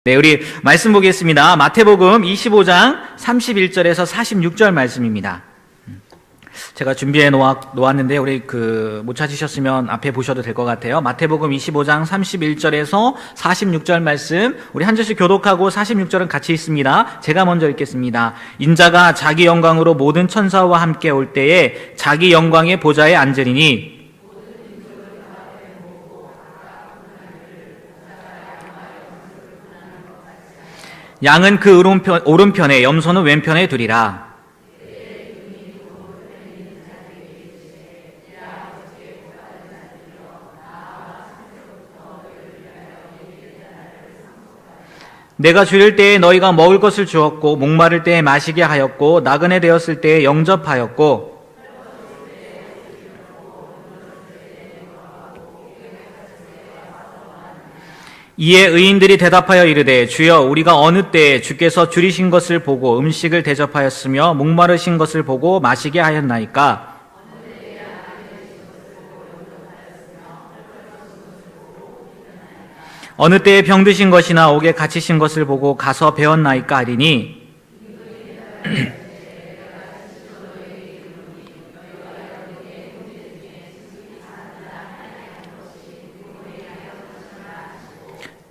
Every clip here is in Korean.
네, 우리 말씀 보겠습니다. 마태복음 25장 31절에서 46절 말씀입니다. 제가 준비해 놓았는데 우리 못 찾으셨으면 앞에 보셔도 될 것 같아요. 마태복음 25장 31절에서 46절 말씀, 우리 한 절씩 교독하고 46절은 같이 있습니다. 제가 먼저 읽겠습니다. 인자가 자기 영광으로 모든 천사와 함께 올 때에 자기 영광의 보좌에 앉으리니 양은 그 오른편에, 염소는 왼편에 두리라. 내가 줄일 때에 너희가 먹을 것을 주었고, 목마를 때에 마시게 하였고, 나그네 되었을 때에 영접하였고, 이에 의인들이 대답하여 이르되 주여 우리가 어느 때에 주께서 줄이신 것을 보고 음식을 대접하였으며 목마르신 것을 보고 마시게 하였나이까? 어느 때에 병드신 것이나 옥에 갇히신 것을 보고 가서 배웠나이까 하리니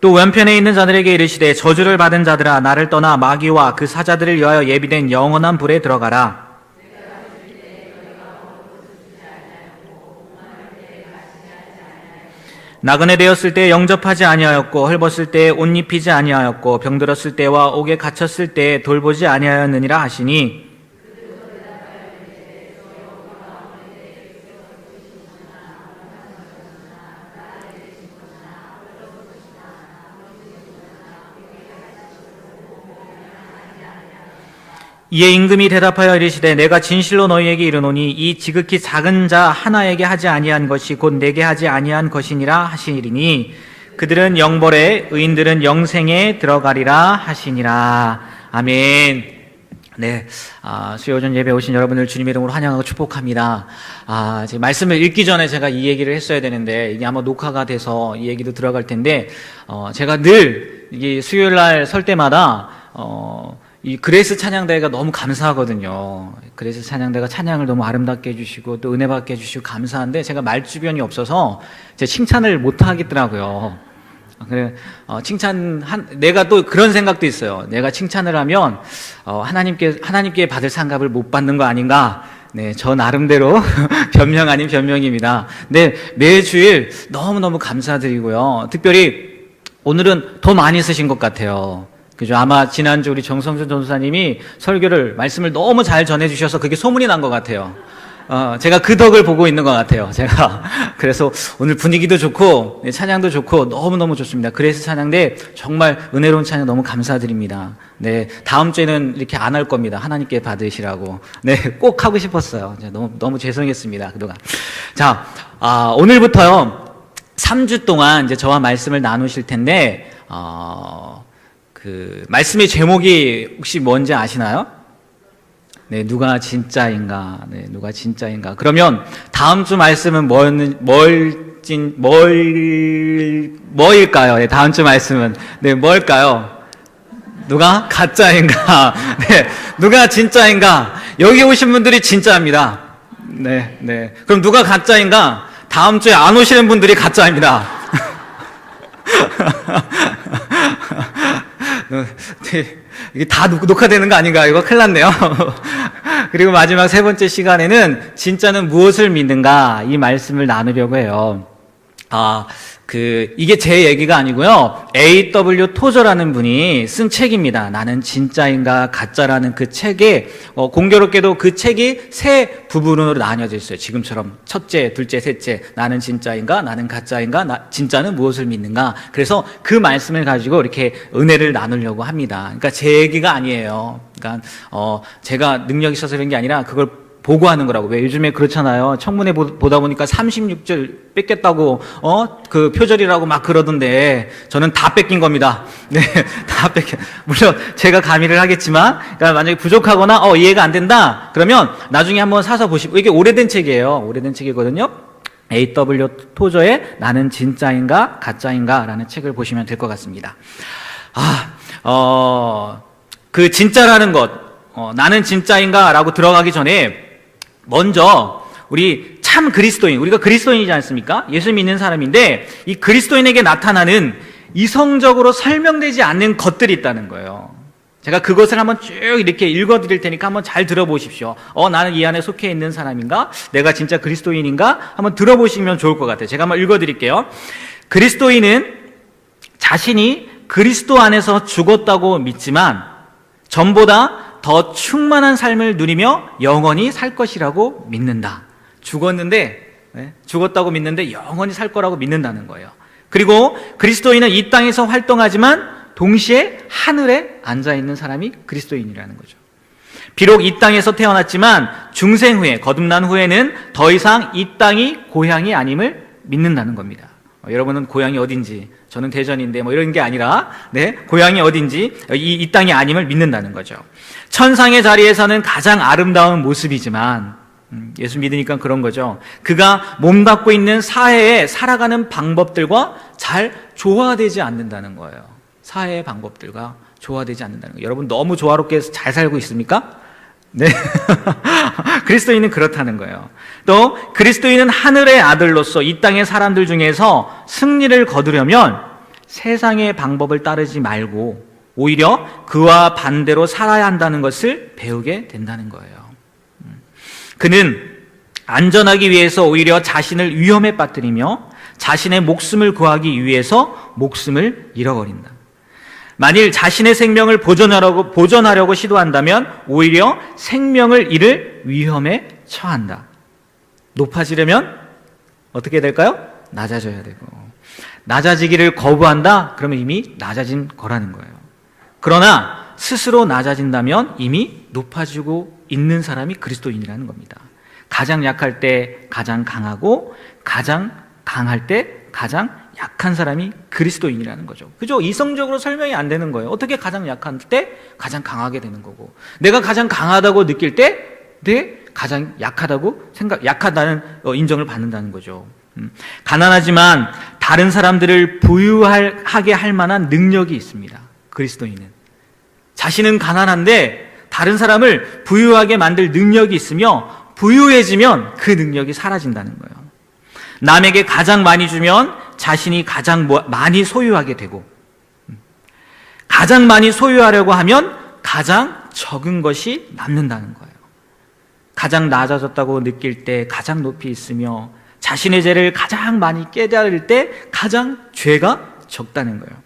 또 왼편에 있는 자들에게 이르시되 저주를 받은 자들아 나를 떠나 마귀와 그 사자들을 위하여 예비된 영원한 불에 들어가라. 나그네 되었을 때 영접하지 아니하였고 헐벗을 때 옷 입히지 아니하였고 병들었을 때와 옥에 갇혔을 때 돌보지 아니하였느니라 하시니 이에 임금이 대답하여 이르시되 내가 진실로 너희에게 이르노니 이 지극히 작은 자 하나에게 하지 아니한 것이 곧 내게 하지 아니한 것이니라 하시리니 그들은 영벌에 의인들은 영생에 들어가리라 하시니라. 아멘. 네, 수요전 예배 오신 여러분을 주님의 이름으로 환영하고 축복합니다. 지금 말씀을 읽기 전에 제가 이 얘기를 했어야 되는데 이게 아마 녹화가 돼서 이 얘기도 들어갈 텐데 제가 늘 이게 수요일 날 설 때마다 이 그레이스 찬양대회가 너무 감사하거든요. 그레이스 찬양대가 찬양을 너무 아름답게 해주시고 또 은혜 받게 해주시고 감사한데 제가 말주변이 없어서 제 칭찬을 못 하겠더라고요. 그래, 내가 또 그런 생각도 있어요. 내가 칭찬을 하면, 하나님께 받을 상급을 못 받는 거 아닌가? 네, 저 나름대로 변명 아닌 변명입니다. 네, 매주일 너무너무 감사드리고요. 특별히 오늘은 더 많이 쓰신 것 같아요. 그죠? 아마 지난주 우리 정성준 전도사님이 말씀을 너무 잘 전해주셔서 그게 소문이 난 것 같아요. 제가 그 덕을 보고 있는 것 같아요. 그래서 오늘 분위기도 좋고, 찬양도 좋고, 너무너무 좋습니다. 그래서 찬양대 정말 은혜로운 찬양 너무 감사드립니다. 네. 다음 주에는 이렇게 안 할 겁니다. 하나님께 받으시라고. 네. 꼭 하고 싶었어요. 너무 죄송했습니다. 그동안. 자, 오늘부터요, 3주 동안 이제 저와 말씀을 나누실 텐데, 말씀의 제목이 혹시 뭔지 아시나요? 네, 누가 진짜인가? 네, 누가 진짜인가? 그러면 다음 주 말씀은 뭐일까요? 네, 다음 주 말씀은 네, 뭘까요? 누가 가짜인가? 네, 누가 진짜인가? 여기 오신 분들이 진짜입니다. 네, 네. 그럼 누가 가짜인가? 다음 주에 안 오시는 분들이 가짜입니다. 이게 다 녹화되는 거 아닌가? 이거 큰일 났네요. 그리고 마지막 세 번째 시간에는 진짜는 무엇을 믿는가? 이 말씀을 나누려고 해요. 이게 제 얘기가 아니고요. A.W. 토저라는 분이 쓴 책입니다. 나는 진짜인가 가짜라는 그 책에 공교롭게도 그 책이 세 부분으로 나뉘어져 있어요. 지금처럼 첫째, 둘째, 셋째. 나는 진짜인가? 나는 가짜인가? 진짜는 무엇을 믿는가? 그래서 그 말씀을 가지고 이렇게 은혜를 나누려고 합니다. 그러니까 제 얘기가 아니에요. 그러니까 제가 능력이 있어서 그런 게 아니라 그걸 보고하는 거라고. 왜 요즘에 그렇잖아요. 청문회 보다 보니까 36절 뺏겼다고 그 표절이라고 막 그러던데 저는 다 뺏긴 겁니다. 네, 다 물론 제가 가미를 하겠지만, 그러니까 만약에 부족하거나 이해가 안 된다 그러면 나중에 한번 사서 보시고, 이게 오래된 책이에요. 오래된 책이거든요. A.W. 토저의 나는 진짜인가 가짜인가 라는 책을 보시면 될 것 같습니다. 그 진짜라는 것, 나는 진짜인가? 라고 들어가기 전에 먼저 우리 참 그리스도인, 우리가 그리스도인이지 않습니까? 예수 믿는 사람인데 이 그리스도인에게 나타나는 이성적으로 설명되지 않는 것들이 있다는 거예요. 제가 그것을 한번 쭉 이렇게 읽어드릴 테니까 한번 잘 들어보십시오. 나는 이 안에 속해 있는 사람인가? 내가 진짜 그리스도인인가? 한번 들어보시면 좋을 것 같아요. 제가 한번 읽어드릴게요. 그리스도인은 자신이 그리스도 안에서 죽었다고 믿지만 전보다 더 충만한 삶을 누리며 영원히 살 것이라고 믿는다. 죽었다고 믿는데 영원히 살 거라고 믿는다는 거예요. 그리고 그리스도인은 이 땅에서 활동하지만 동시에 하늘에 앉아있는 사람이 그리스도인이라는 거죠. 비록 이 땅에서 태어났지만 중생 후에, 거듭난 후에는 더 이상 이 땅이 고향이 아님을 믿는다는 겁니다. 여러분은 고향이 어딘지, 저는 대전인데 이런 게 아니라 고향이 어딘지 이 땅이 아님을 믿는다는 거죠. 천상의 자리에서는 가장 아름다운 모습이지만 예수 믿으니까 그런 거죠. 그가 몸 갖고 있는 사회에 살아가는 방법들과 잘 조화되지 않는다는 거예요. 사회의 방법들과 조화되지 않는다는 거예요. 여러분 너무 조화롭게 잘 살고 있습니까? 네. 그리스도인은 그렇다는 거예요. 또 그리스도인은 하늘의 아들로서 이 땅의 사람들 중에서 승리를 거두려면 세상의 방법을 따르지 말고 오히려 그와 반대로 살아야 한다는 것을 배우게 된다는 거예요. 그는 안전하기 위해서 오히려 자신을 위험에 빠뜨리며 자신의 목숨을 구하기 위해서 목숨을 잃어버린다. 만일 자신의 생명을 보존하려고 시도한다면 오히려 생명을 잃을 위험에 처한다. 높아지려면 어떻게 될까요? 낮아져야 되고, 낮아지기를 거부한다? 그러면 이미 낮아진 거라는 거예요. 그러나 스스로 낮아진다면 이미 높아지고 있는 사람이 그리스도인이라는 겁니다. 가장 약할 때 가장 강하고 가장 강할 때 가장 약한 사람이 그리스도인이라는 거죠. 그죠? 이성적으로 설명이 안 되는 거예요. 어떻게 가장 약할 때 가장 강하게 되는 거고, 내가 가장 강하다고 느낄 때 가장 약하다고 약하다는 인정을 받는다는 거죠. 가난하지만 다른 사람들을 부유하게 할 만한 능력이 있습니다. 그리스도인은 자신은 가난한데 다른 사람을 부유하게 만들 능력이 있으며 부유해지면 그 능력이 사라진다는 거예요. 남에게 가장 많이 주면 자신이 가장 많이 소유하게 되고, 가장 많이 소유하려고 하면 가장 적은 것이 남는다는 거예요. 가장 낮아졌다고 느낄 때 가장 높이 있으며 자신의 죄를 가장 많이 깨달을 때 가장 죄가 적다는 거예요.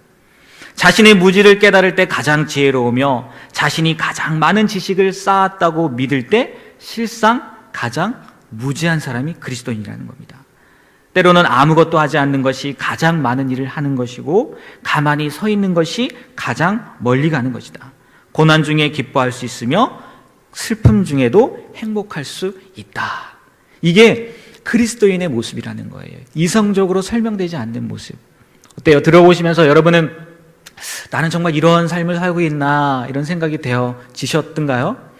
자신의 무지를 깨달을 때 가장 지혜로우며 자신이 가장 많은 지식을 쌓았다고 믿을 때 실상 가장 무지한 사람이 그리스도인이라는 겁니다. 때로는 아무것도 하지 않는 것이 가장 많은 일을 하는 것이고 가만히 서 있는 것이 가장 멀리 가는 것이다. 고난 중에 기뻐할 수 있으며 슬픔 중에도 행복할 수 있다. 이게 그리스도인의 모습이라는 거예요. 이성적으로 설명되지 않는 모습. 어때요? 들어보시면서 여러분은 나는 정말 이런 삶을 살고 있나 이런 생각이 되어지셨던가요?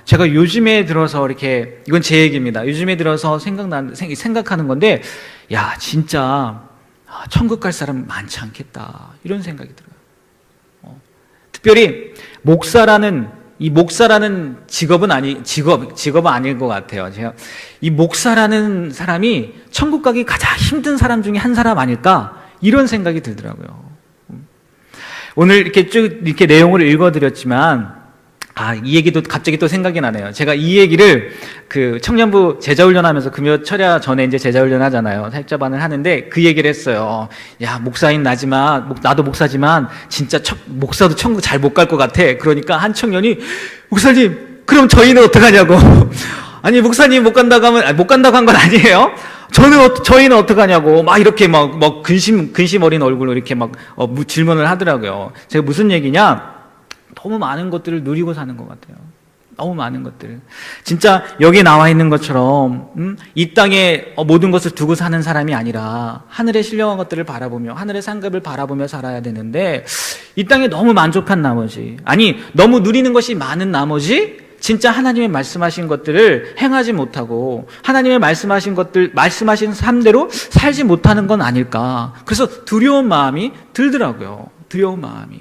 제가 요즘에 들어서 이렇게, 이건 제 얘기입니다. 요즘에 들어서 생각하는 건데, 야, 진짜 천국 갈 사람 많지 않겠다 이런 생각이 들어요. 특별히 목사라는 직업은 아닐 것 같아요. 제가 이 목사라는 사람이 천국 가기 가장 힘든 사람 중에 한 사람 아닐까 이런 생각이 들더라고요. 오늘 이렇게 쭉 이렇게 내용을 읽어드렸지만, 이 얘기도 갑자기 또 생각이 나네요. 제가 이 얘기를 그 청년부 제자훈련하면서 금요 철야 전에 이제 제자훈련 하잖아요. 살자반을 하는데 그 얘기를 했어요. 야, 목사인 나도 목사지만 진짜 목사도 천국 잘 못 갈 것 같아. 그러니까 한 청년이, 목사님, 그럼 저희는 어떡하냐고. 아니, 목사님 못 간다고 한 건 아니에요. 저희는 어떡하냐고. 막 이렇게 막 근심 어린 얼굴로 이렇게 질문을 하더라고요. 제가 무슨 얘기냐? 너무 많은 것들을 누리고 사는 것 같아요. 너무 많은 것들. 진짜 여기 나와 있는 것처럼 이 땅에 모든 것을 두고 사는 사람이 아니라 하늘의 신령한 것들을 바라보며 하늘의 상급을 바라보며 살아야 되는데, 이 땅에 너무 만족한 나머지, 너무 누리는 것이 많은 나머지 진짜 하나님의 말씀하신 것들을 행하지 못하고 하나님의 말씀하신 삶대로 살지 못하는 건 아닐까. 그래서 두려운 마음이 들더라고요. 두려운 마음이.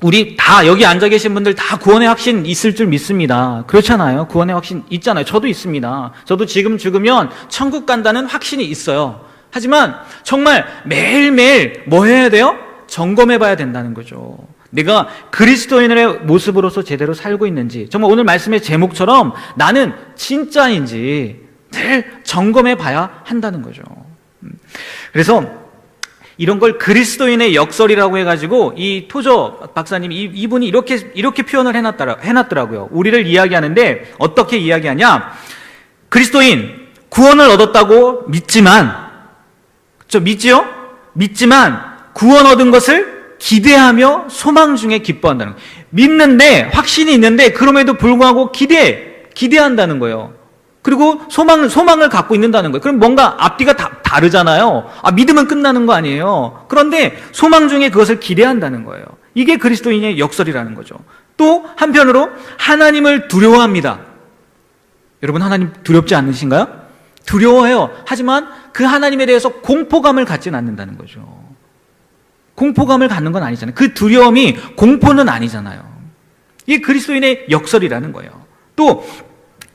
우리 다 여기 앉아 계신 분들 다 구원의 확신 있을 줄 믿습니다. 그렇잖아요. 구원의 확신 있잖아요. 저도 있습니다. 저도 지금 죽으면 천국 간다는 확신이 있어요. 하지만 정말 매일매일 뭐 해야 돼요? 점검해 봐야 된다는 거죠. 내가 그리스도인의 모습으로서 제대로 살고 있는지, 정말 오늘 말씀의 제목처럼 나는 진짜인지 늘 점검해 봐야 한다는 거죠. 그래서 이런 걸 그리스도인의 역설이라고 해가지고 이 토저 박사님이 이분이 이렇게 표현을 해놨더라고요. 우리를 이야기하는데 어떻게 이야기하냐? 그리스도인 구원을 얻었다고 믿지만, 믿지요? 믿지만 구원 얻은 것을 기대하며 소망 중에 기뻐한다는 거예요. 믿는데 확신이 있는데 그럼에도 불구하고 기대한다는 거예요. 그리고 소망을 갖고 있는다는 거예요. 그럼 뭔가 앞뒤가 다르잖아요. 믿으면 끝나는 거 아니에요. 그런데 소망 중에 그것을 기대한다는 거예요. 이게 그리스도인의 역설이라는 거죠. 또 한편으로 하나님을 두려워합니다. 여러분, 하나님 두렵지 않으신가요? 두려워해요. 하지만 그 하나님에 대해서 공포감을 갖지는 않는다는 거죠. 공포감을 갖는 건 아니잖아요. 그 두려움이 공포는 아니잖아요. 이게 그리스도인의 역설이라는 거예요. 또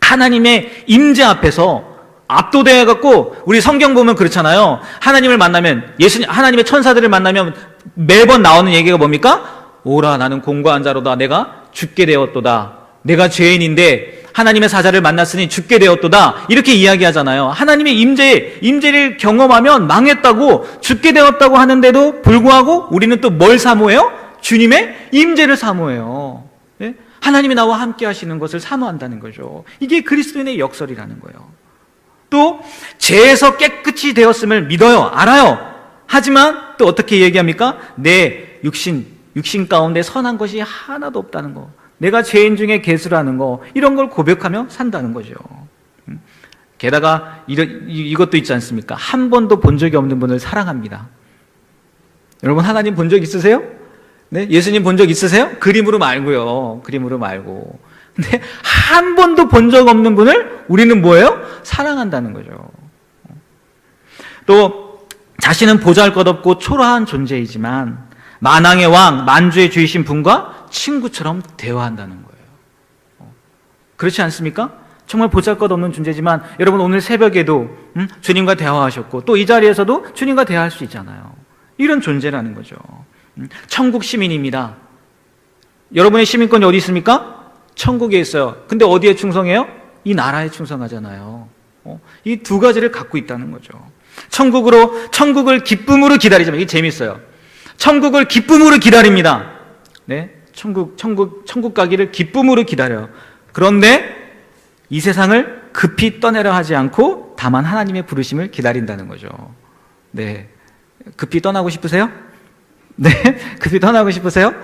하나님의 임재 앞에서 압도되어갖고, 우리 성경 보면 그렇잖아요. 하나님을 만나면, 하나님의 천사들을 만나면 매번 나오는 얘기가 뭡니까? 오라, 나는 공고한 자로다. 내가 죽게 되었도다. 내가 죄인인데 하나님의 사자를 만났으니 죽게 되었도다. 이렇게 이야기하잖아요. 하나님의 임재를 경험하면 망했다고, 죽게 되었다고 하는데도 불구하고 우리는 또 뭘 사모해요? 주님의 임재를 사모해요. 네? 하나님이 나와 함께 하시는 것을 사모한다는 거죠. 이게 그리스도인의 역설이라는 거예요. 또 죄에서 깨끗이 되었음을 믿어요. 알아요. 하지만 또 어떻게 얘기합니까? 내 육신 가운데 선한 것이 하나도 없다는 거, 내가 죄인 중에 괴수라는 거, 이런 걸 고백하며 산다는 거죠. 게다가 이것도 있지 않습니까? 한 번도 본 적이 없는 분을 사랑합니다. 여러분, 하나님 본 적 있으세요? 네? 예수님 본 적 있으세요? 그림으로 말고요. 그림으로 말고. 근데 한 번도 본 적 없는 분을 우리는 뭐예요? 사랑한다는 거죠. 또 자신은 보잘것없고 초라한 존재이지만 만왕의 왕, 만주의 주이신 분과 친구처럼 대화한다는 거예요. 그렇지 않습니까? 정말 보잘것없는 존재지만 여러분, 오늘 새벽에도 주님과 대화하셨고 또 이 자리에서도 주님과 대화할 수 있잖아요. 이런 존재라는 거죠. 천국 시민입니다. 여러분의 시민권이 어디 있습니까? 천국에 있어요. 근데 어디에 충성해요? 이 나라에 충성하잖아요. 이 두 가지를 갖고 있다는 거죠. 천국을 기쁨으로 기다리지만, 이게 재밌어요. 천국을 기쁨으로 기다립니다. 네? 천국 가기를 기쁨으로 기다려요. 그런데 이 세상을 급히 떠내려 하지 않고 다만 하나님의 부르심을 기다린다는 거죠. 네. 급히 떠나고 싶으세요? 네? 급히 떠나고 싶으세요?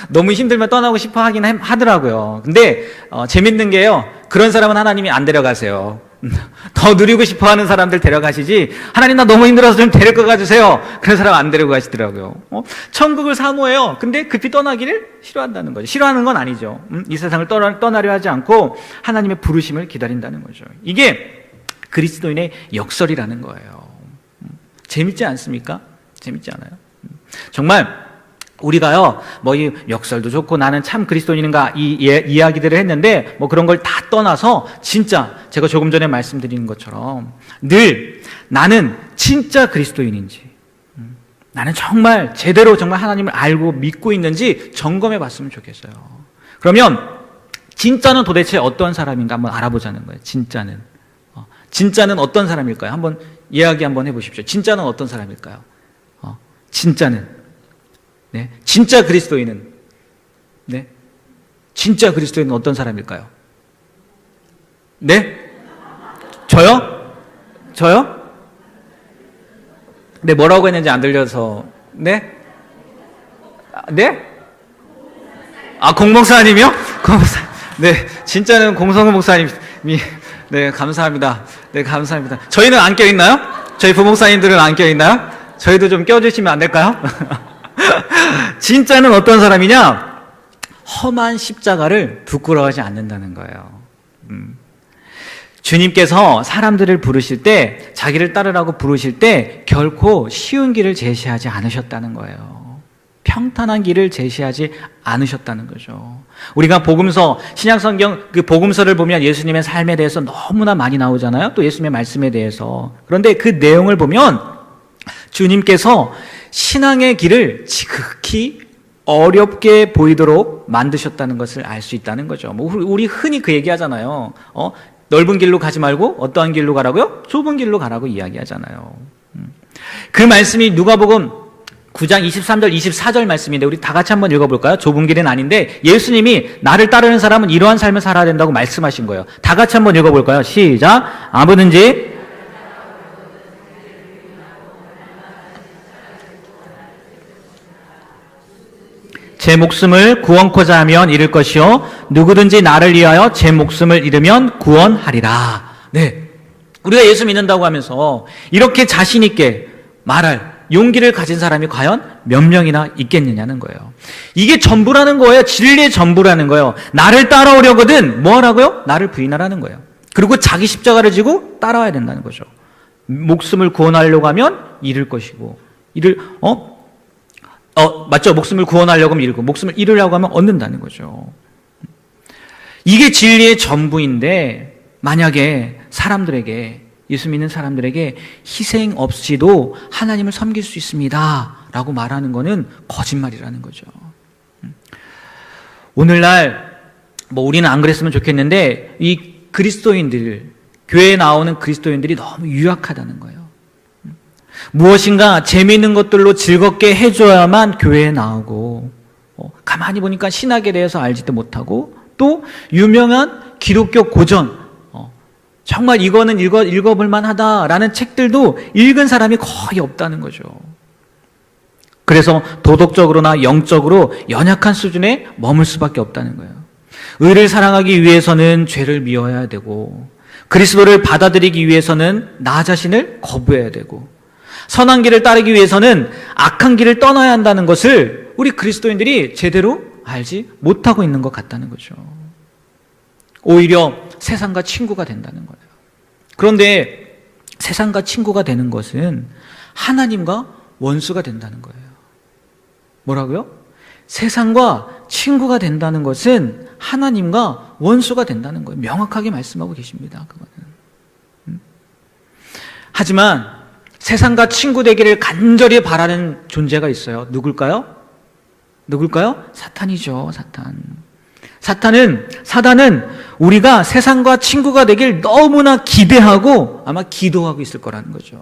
너무 힘들면 떠나고 싶어 하긴 하더라고요. 근데 재밌는 게요, 그런 사람은 하나님이 안 데려가세요. 더 누리고 싶어 하는 사람들 데려가시지, 하나님 나 너무 힘들어서 좀 데려가 주세요, 그런 사람 안 데리고 가시더라고요. 천국을 사모해요. 근데 급히 떠나기를 싫어한다는 거죠. 싫어하는 건 아니죠. 이 세상을 떠나려 하지 않고 하나님의 부르심을 기다린다는 거죠. 이게 그리스도인의 역설이라는 거예요. 재밌지 않습니까? 재밌지 않아요? 정말 우리가요, 이 역설도 좋고 나는 참 그리스도인인가 이 이야기들을 했는데 그런 걸 다 떠나서 진짜 제가 조금 전에 말씀드린 것처럼 늘 나는 진짜 그리스도인인지, 나는 정말 제대로 정말 하나님을 알고 믿고 있는지 점검해 봤으면 좋겠어요. 그러면 진짜는 도대체 어떤 사람인가 한번 알아보자는 거예요. 진짜는 어떤 사람일까요? 한번 이야기 한번 해보십시오. 진짜는 어떤 사람일까요? 진짜는, 네, 진짜 그리스도인은, 네, 진짜 그리스도인은 어떤 사람일까요? 네? 저요? 네, 뭐라고 했는지 안 들려서. 네? 네? 공목사님이요? 공목사. 네, 진짜는 공성우 목사님이. 네, 감사합니다. 네, 감사합니다. 저희는 안 껴있나요? 저희 부목사님들은 안 껴있나요? 저희도 좀 껴주시면 안 될까요? 진짜는 어떤 사람이냐? 험한 십자가를 부끄러워하지 않는다는 거예요. 주님께서 사람들을 부르실 때, 자기를 따르라고 부르실 때 결코 쉬운 길을 제시하지 않으셨다는 거예요. 평탄한 길을 제시하지 않으셨다는 거죠. 우리가 복음서, 신약성경 그 복음서를 보면 예수님의 삶에 대해서 너무나 많이 나오잖아요. 또 예수님의 말씀에 대해서. 그런데 그 내용을 보면 주님께서 신앙의 길을 지극히 어렵게 보이도록 만드셨다는 것을 알 수 있다는 거죠. 뭐 우리 흔히 그 얘기하잖아요. 넓은 길로 가지 말고 어떠한 길로 가라고요? 좁은 길로 가라고 이야기하잖아요. 그 말씀이 누가복음 9장 23절 24절 말씀인데 우리 다 같이 한번 읽어볼까요? 좁은 길은 아닌데 예수님이 나를 따르는 사람은 이러한 삶을 살아야 된다고 말씀하신 거예요. 다 같이 한번 읽어볼까요? 시작. 아무든지 제 목숨을 구원코자 하면 잃을 것이요 누구든지 나를 위하여 제 목숨을 잃으면 구원하리라. 네, 우리가 예수 믿는다고 하면서 이렇게 자신 있게 말할 용기를 가진 사람이 과연 몇 명이나 있겠느냐는 거예요. 이게 전부라는 거예요. 진리의 전부라는 거예요. 나를 따라오려거든 뭐 하라고요? 나를 부인하라는 거예요. 그리고 자기 십자가를 지고 따라와야 된다는 거죠. 목숨을 구원하려고 하면 잃을 것이고 맞죠? 목숨을 구원하려고 하면 잃고 목숨을 잃으려고 하면 얻는다는 거죠. 이게 진리의 전부인데 만약에 사람들에게, 예수 믿는 사람들에게 희생 없이도 하나님을 섬길 수 있습니다 라고 말하는 것은 거짓말이라는 거죠. 오늘날 뭐 우리는 안 그랬으면 좋겠는데 이 그리스도인들, 교회에 나오는 그리스도인들이 너무 유약하다는 거예요. 무엇인가 재미있는 것들로 즐겁게 해줘야만 교회에 나오고 가만히 보니까 신학에 대해서 알지도 못하고 또 유명한 기독교 고전 정말 이거는 읽어볼 만하다라는 책들도 읽은 사람이 거의 없다는 거죠. 그래서 도덕적으로나 영적으로 연약한 수준에 머물 수밖에 없다는 거예요. 의를 사랑하기 위해서는 죄를 미워해야 되고 그리스도를 받아들이기 위해서는 나 자신을 거부해야 되고 선한 길을 따르기 위해서는 악한 길을 떠나야 한다는 것을 우리 그리스도인들이 제대로 알지 못하고 있는 것 같다는 거죠. 오히려 세상과 친구가 된다는 거예요. 그런데 세상과 친구가 되는 것은 하나님과 원수가 된다는 거예요. 뭐라고요? 세상과 친구가 된다는 것은 하나님과 원수가 된다는 거예요. 명확하게 말씀하고 계십니다. 그거는. 하지만 세상과 친구 되기를 간절히 바라는 존재가 있어요. 누굴까요? 사탄이죠. 사단은 우리가 세상과 친구가 되길 너무나 기대하고 아마 기도하고 있을 거라는 거죠.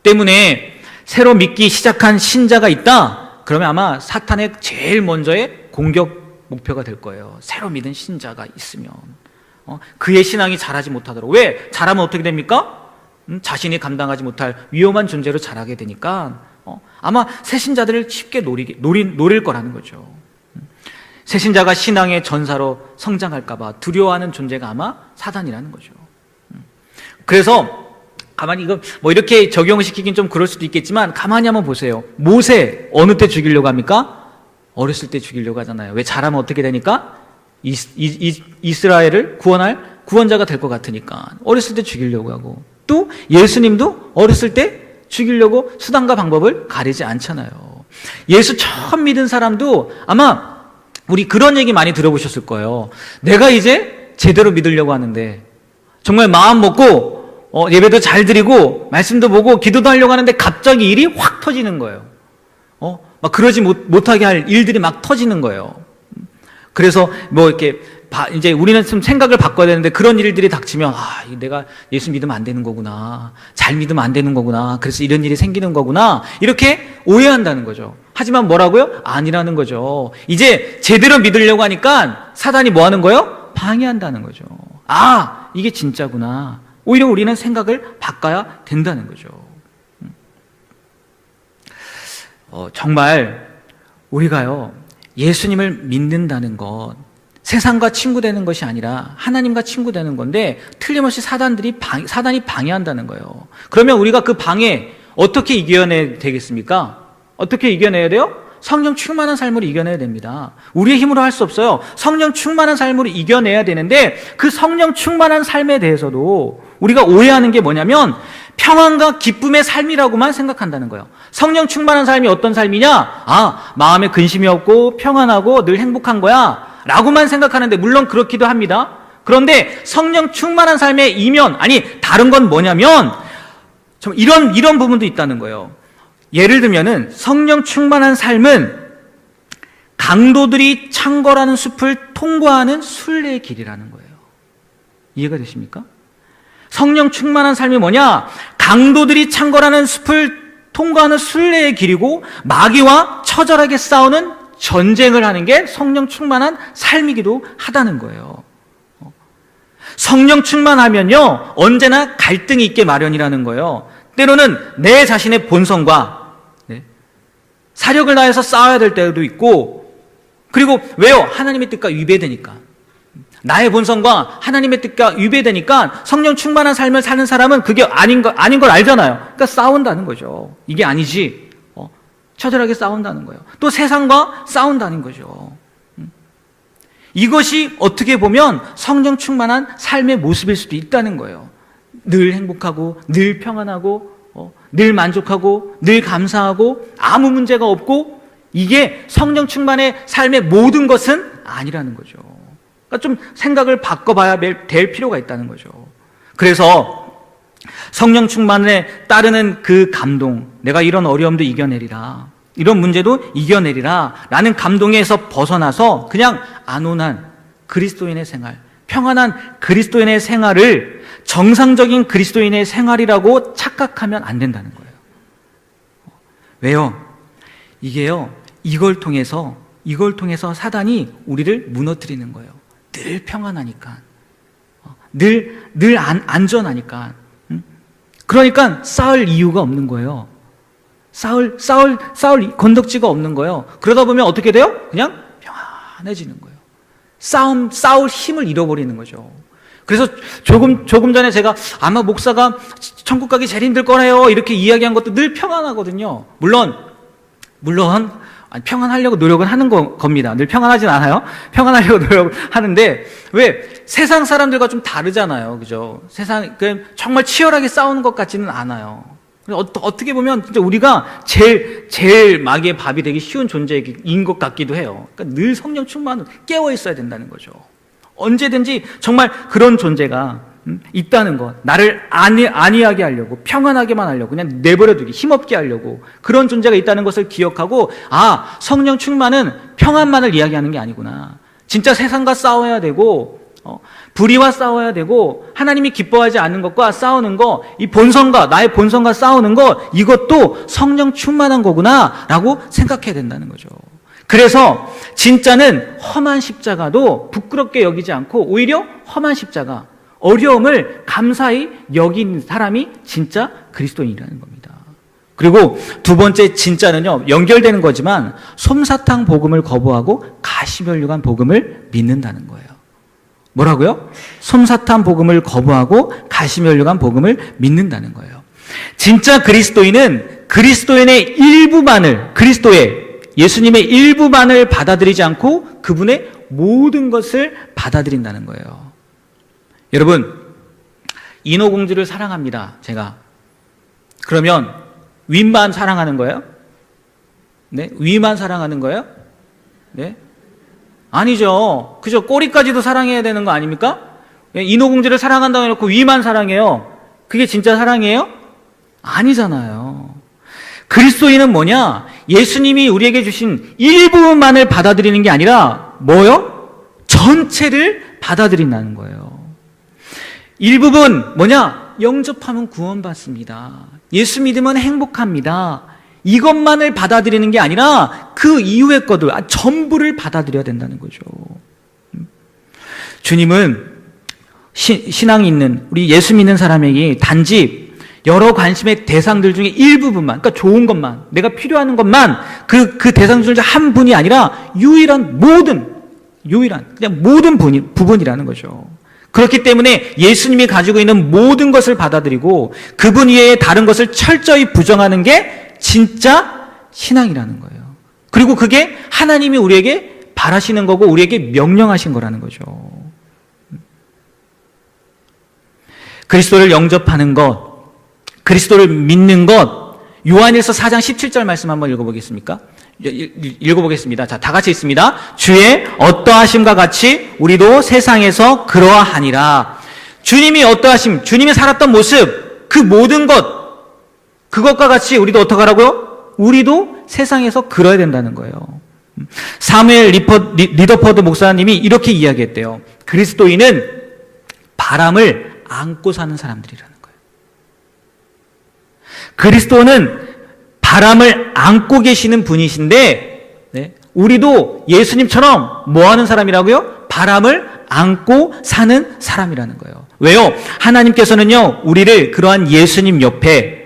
때문에 새로 믿기 시작한 신자가 있다? 그러면 아마 사탄의 제일 먼저의 공격 목표가 될 거예요. 새로 믿은 신자가 있으면. 그의 신앙이 자라지 못하도록. 왜? 자라면 어떻게 됩니까? 자신이 감당하지 못할 위험한 존재로 자라게 되니까 아마 새신자들을 쉽게 노릴 거라는 거죠. 새신자가 신앙의 전사로 성장할까 봐 두려워하는 존재가 아마 사단이라는 거죠. 그래서 가만히 이거 뭐 이렇게 적용시키긴 좀 그럴 수도 있겠지만 가만히 한번 보세요. 모세 어느 때 죽이려고 합니까? 어렸을 때 죽이려고 하잖아요. 왜? 자라면 어떻게 되니까? 이스라엘을 구원할 구원자가 될 것 같으니까 어렸을 때 죽이려고 하고 또 예수님도 어렸을 때 죽이려고 수단과 방법을 가리지 않잖아요. 예수 처음 믿은 사람도 아마 우리 그런 얘기 많이 들어보셨을 거예요. 내가 이제 제대로 믿으려고 하는데 정말 마음 먹고 예배도 잘 드리고 말씀도 보고 기도도 하려고 하는데 갑자기 일이 확 터지는 거예요. 막 그러지 못하게 할 일들이 막 터지는 거예요. 그래서 뭐 이렇게 이제 우리는 좀 생각을 바꿔야 되는데 그런 일들이 닥치면 내가 예수 믿으면 안 되는 거구나, 잘 믿으면 안 되는 거구나, 그래서 이런 일이 생기는 거구나 이렇게 오해한다는 거죠. 하지만 뭐라고요? 아니라는 거죠. 이제 제대로 믿으려고 하니까 사단이 뭐 하는 거예요? 방해한다는 거죠. 이게 진짜구나. 오히려 우리는 생각을 바꿔야 된다는 거죠. 정말 우리가요 예수님을 믿는다는 것, 세상과 친구 되는 것이 아니라 하나님과 친구 되는 건데 틀림없이 사단이 방해한다는 거예요. 그러면 우리가 그 방해 어떻게 이겨내야 되겠습니까? 어떻게 이겨내야 돼요? 성령 충만한 삶으로 이겨내야 됩니다. 우리의 힘으로 할 수 없어요. 성령 충만한 삶으로 이겨내야 되는데 그 성령 충만한 삶에 대해서도 우리가 오해하는 게 뭐냐면 평안과 기쁨의 삶이라고만 생각한다는 거예요. 성령 충만한 삶이 어떤 삶이냐? 아, 마음에 근심이 없고 평안하고 늘 행복한 거야 라고만 생각하는데 물론 그렇기도 합니다. 그런데 성령 충만한 삶의 이면, 아니 다른 건 뭐냐면 좀 이런 부분도 있다는 거예요. 예를 들면은 성령 충만한 삶은 강도들이 창궐하는 숲을 통과하는 순례의 길이라는 거예요. 이해가 되십니까? 성령 충만한 삶이 뭐냐? 강도들이 창궐하는 숲을 통과하는 순례의 길이고 마귀와 처절하게 싸우는 전쟁을 하는 게 성령 충만한 삶이기도 하다는 거예요. 성령 충만하면요 언제나 갈등이 있게 마련이라는 거예요. 때로는 내 자신의 본성과 사력을 다해서 싸워야 될 때도 있고, 그리고 왜요? 하나님의 뜻과 위배되니까. 나의 본성과 하나님의 뜻과 위배되니까 성령 충만한 삶을 사는 사람은 그게 아닌 걸 알잖아요. 그러니까 싸운다는 거죠. 이게 아니지. 처절하게 싸운다는 거예요. 또 세상과 싸운다는 거죠. 이것이 어떻게 보면 성령 충만한 삶의 모습일 수도 있다는 거예요. 늘 행복하고 늘 평안하고 늘 만족하고 늘 감사하고 아무 문제가 없고, 이게 성령 충만의 삶의 모든 것은 아니라는 거죠. 그러니까 좀 생각을 바꿔봐야 될 필요가 있다는 거죠. 그래서 성령 충만에 따르는 그 감동, 내가 이런 어려움도 이겨내리라, 이런 문제도 이겨내리라 라는 감동에서 벗어나서 그냥 안온한 그리스도인의 생활, 평안한 그리스도인의 생활을 정상적인 그리스도인의 생활이라고 착각하면 안 된다는 거예요. 왜요? 이게요, 이걸 통해서 사단이 우리를 무너뜨리는 거예요. 늘 평안하니까, 늘 안전하니까. 그러니까 싸울 이유가 없는 거예요. 싸울 건덕지가 없는 거예요. 그러다 보면 어떻게 돼요? 그냥 평안해지는 거예요. 싸울 힘을 잃어버리는 거죠. 그래서 조금 전에 제가 아마 목사가 천국 가기 제일 힘들 거네요 이렇게 이야기한 것도 늘 평안하거든요. 물론 평안하려고 노력은 하는 겁니다. 늘 평안하진 않아요. 평안하려고 노력을 하는데, 왜 세상 사람들과 좀 다르잖아요, 그죠? 정말 치열하게 싸우는 것 같지는 않아요. 어떻게 보면 진짜 우리가 제일 마귀의 밥이 되기 쉬운 존재인 것 같기도 해요. 그러니까 늘 성령 충만은 깨어 있어야 된다는 거죠. 언제든지 정말 그런 존재가 있다는 것, 나를 안위하게 하려고, 평안하게만 하려고, 그냥 내버려두기, 힘없게 하려고 그런 존재가 있다는 것을 기억하고, 아, 성령 충만은 평안만을 이야기하는 게 아니구나. 진짜 세상과 싸워야 되고, 불의와 싸워야 되고, 하나님이 기뻐하지 않는 것과 싸우는 거, 나의 본성과 싸우는 거, 이것도 성령 충만한 거구나 라고 생각해야 된다는 거죠. 그래서 진짜는 험한 십자가도 부끄럽게 여기지 않고 오히려 험한 십자가, 어려움을 감사히 여긴 사람이 진짜 그리스도인이라는 겁니다. 그리고 두 번째 진짜는요, 연결되는 거지만 솜사탕 복음을 거부하고 가시면류관 복음을 믿는다는 거예요. 뭐라고요? 솜사탕 복음을 거부하고 가시면류관 복음을 믿는다는 거예요. 진짜 그리스도인은 그리스도인의 일부만을, 예수님의 일부만을 받아들이지 않고 그분의 모든 것을 받아들인다는 거예요. 여러분, 인어공주를 사랑합니다, 제가. 그러면 윗만 사랑하는 거예요? 네? 위만 사랑하는 거예요? 네? 아니죠. 그죠? 꼬리까지도 사랑해야 되는 거 아닙니까? 인어공주를 사랑한다고 해놓고 위만 사랑해요. 그게 진짜 사랑이에요? 아니잖아요. 그리스도인은 뭐냐? 예수님이 우리에게 주신 일부만을 받아들이는 게 아니라 뭐요? 전체를 받아들인다는 거예요. 일부분 뭐냐? 영접하면 구원받습니다. 예수 믿으면 행복합니다. 이것만을 받아들이는 게 아니라 그 이후의 것들 전부를 받아들여야 된다는 거죠. 주님은 신앙이 있는 우리 예수 믿는 사람에게 단지 여러 관심의 대상들 중에 일부분만, 그러니까 좋은 것만, 내가 필요한 것만 그 대상 중에 한 분이 아니라 유일한 그냥 모든 부분이라는 거죠. 그렇기 때문에 예수님이 가지고 있는 모든 것을 받아들이고 그분 이외에 다른 것을 철저히 부정하는 게 진짜 신앙이라는 거예요. 그리고 그게 하나님이 우리에게 바라시는 거고 우리에게 명령하신 거라는 거죠. 그리스도를 영접하는 것, 그리스도를 믿는 것, 요한일서 4장 17절 말씀 한번 읽어보겠습니까? 읽어보겠습니다. 자, 다 같이 읽습니다. 주의 어떠하심과 같이 우리도 세상에서 그러하니라. 주님이 어떠하심, 주님이 살았던 모습, 그 모든 것, 그것과 같이 우리도 어떻게 하라고요? 우리도 세상에서 그러야 된다는 거예요. 사무엘 리더퍼드 목사님이 이렇게 이야기했대요. 그리스도인은 바람을 안고 사는 사람들이라는 거예요. 그리스도는 바람을 안고 계시는 분이신데, 네, 우리도 예수님처럼 뭐 하는 사람이라고요? 바람을 안고 사는 사람이라는 거예요. 왜요? 하나님께서는요, 우리를 그러한 예수님 옆에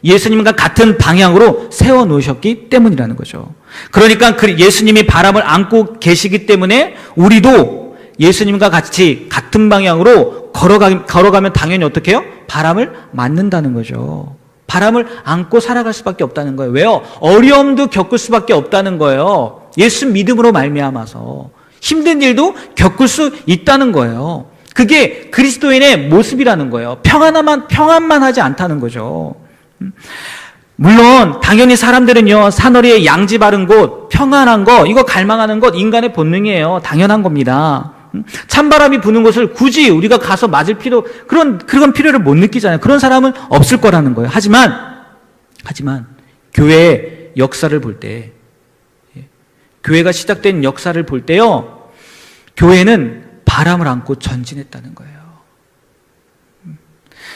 예수님과 같은 방향으로 세워 놓으셨기 때문이라는 거죠. 그러니까 예수님이 바람을 안고 계시기 때문에 우리도 예수님과 같이 같은 방향으로 걸어가면 당연히 어떻게 해요? 바람을 맞는다는 거죠. 바람을 안고 살아갈 수밖에 없다는 거예요. 왜요? 어려움도 겪을 수밖에 없다는 거예요. 예수 믿음으로 말미암아서 힘든 일도 겪을 수 있다는 거예요. 그게 그리스도인의 모습이라는 거예요. 평안만 하지 않다는 거죠. 물론 당연히 사람들은요, 산허리에 양지 바른 곳, 평안한 거, 이거 갈망하는 것 인간의 본능이에요. 당연한 겁니다. 찬바람이 부는 곳을 굳이 우리가 가서 맞을 그런 필요를 못 느끼잖아요. 그런 사람은 없을 거라는 거예요. 하지만 교회의 역사를 볼 때, 교회가 시작된 역사를 볼 때요, 교회는 바람을 안고 전진했다는 거예요.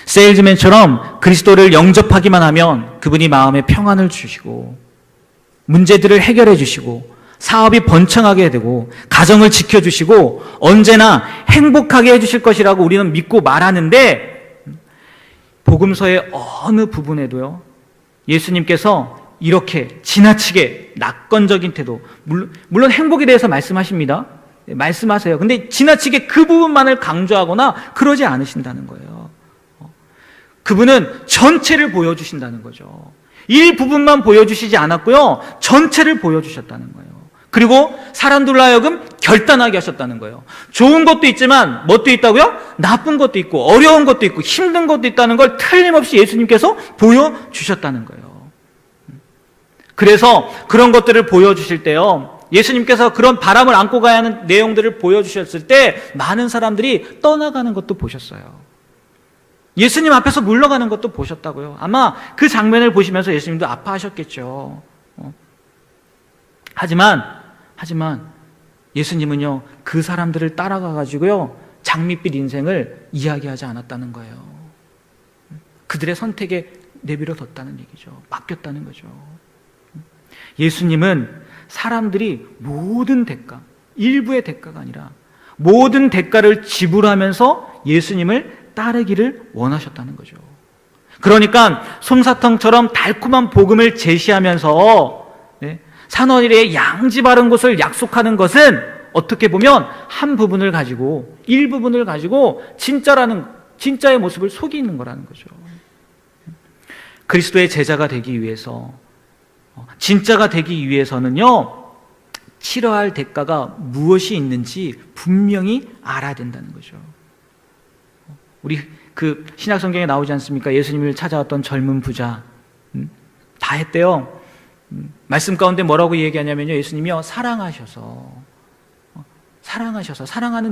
세일즈맨처럼 그리스도를 영접하기만 하면 그분이 마음에 평안을 주시고 문제들을 해결해 주시고 사업이 번창하게 되고 가정을 지켜주시고 언제나 행복하게 해주실 것이라고 우리는 믿고 말하는데, 복음서의 어느 부분에도요, 예수님께서 이렇게 지나치게 낙관적인 태도, 물론 행복에 대해서 말씀하십니다. 말씀하세요. 근데 지나치게 그 부분만을 강조하거나 그러지 않으신다는 거예요. 그분은 전체를 보여주신다는 거죠. 일부분만 보여주시지 않았고요, 전체를 보여주셨다는 거예요. 그리고 사람들로 하여금 결단하게 하셨다는 거예요. 좋은 것도 있지만 뭣도 있다고요? 나쁜 것도 있고 어려운 것도 있고 힘든 것도 있다는 걸 틀림없이 예수님께서 보여주셨다는 거예요. 그래서 그런 것들을 보여주실 때요, 예수님께서 그런 바람을 안고 가야 하는 내용들을 보여주셨을 때 많은 사람들이 떠나가는 것도 보셨어요. 예수님 앞에서 물러가는 것도 보셨다고요. 아마 그 장면을 보시면서 예수님도 아파하셨겠죠. 하지만 예수님은요, 그 사람들을 따라가가지고요, 장밋빛 인생을 이야기하지 않았다는 거예요. 그들의 선택에 내버려뒀다는 얘기죠. 맡겼다는 거죠. 예수님은 사람들이 모든 대가, 일부의 대가가 아니라 모든 대가를 지불하면서 예수님을 따르기를 원하셨다는 거죠. 그러니까 솜사탕처럼 달콤한 복음을 제시하면서 산허리에 양지 바른 곳을 약속하는 것은 어떻게 보면 한 부분을 가지고, 일부분을 가지고 진짜의 모습을 속이는 거라는 거죠. 그리스도의 제자가 되기 위해서, 진짜가 되기 위해서는요, 치러야 할 대가가 무엇이 있는지 분명히 알아야 된다는 거죠. 우리 그 신약 성경에 나오지 않습니까? 예수님을 찾아왔던 젊은 부자, 다 했대요. 말씀 가운데 뭐라고 얘기하냐면요, 예수님이요, 사랑하는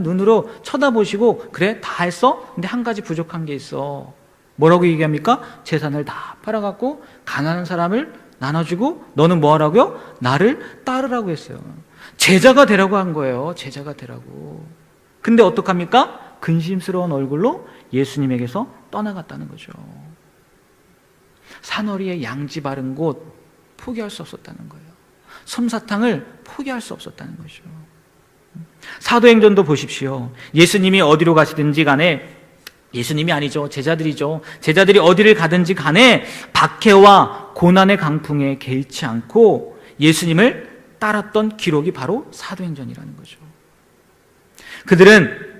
눈으로 쳐다보시고, 그래, 다 했어? 근데 한 가지 부족한 게 있어. 뭐라고 얘기합니까? 재산을 다 팔아갖고 가난한 사람을 나눠주고 너는 뭐 하라고요? 나를 따르라고 했어요. 제자가 되라고 한 거예요. 제자가 되라고. 근데 어떡합니까? 근심스러운 얼굴로 예수님에게서 떠나갔다는 거죠. 산허리에 양지 바른 곳 포기할 수 없었다는 거예요. 솜사탕을 포기할 수 없었다는 거죠. 사도행전도 보십시오. 예수님이 어디로 가시든지 간에, 예수님이 아니죠, 제자들이죠. 제자들이 어디를 가든지 간에 박해와 고난의 강풍에 개의치 않고 예수님을 따랐던 기록이 바로 사도행전이라는 거죠. 그들은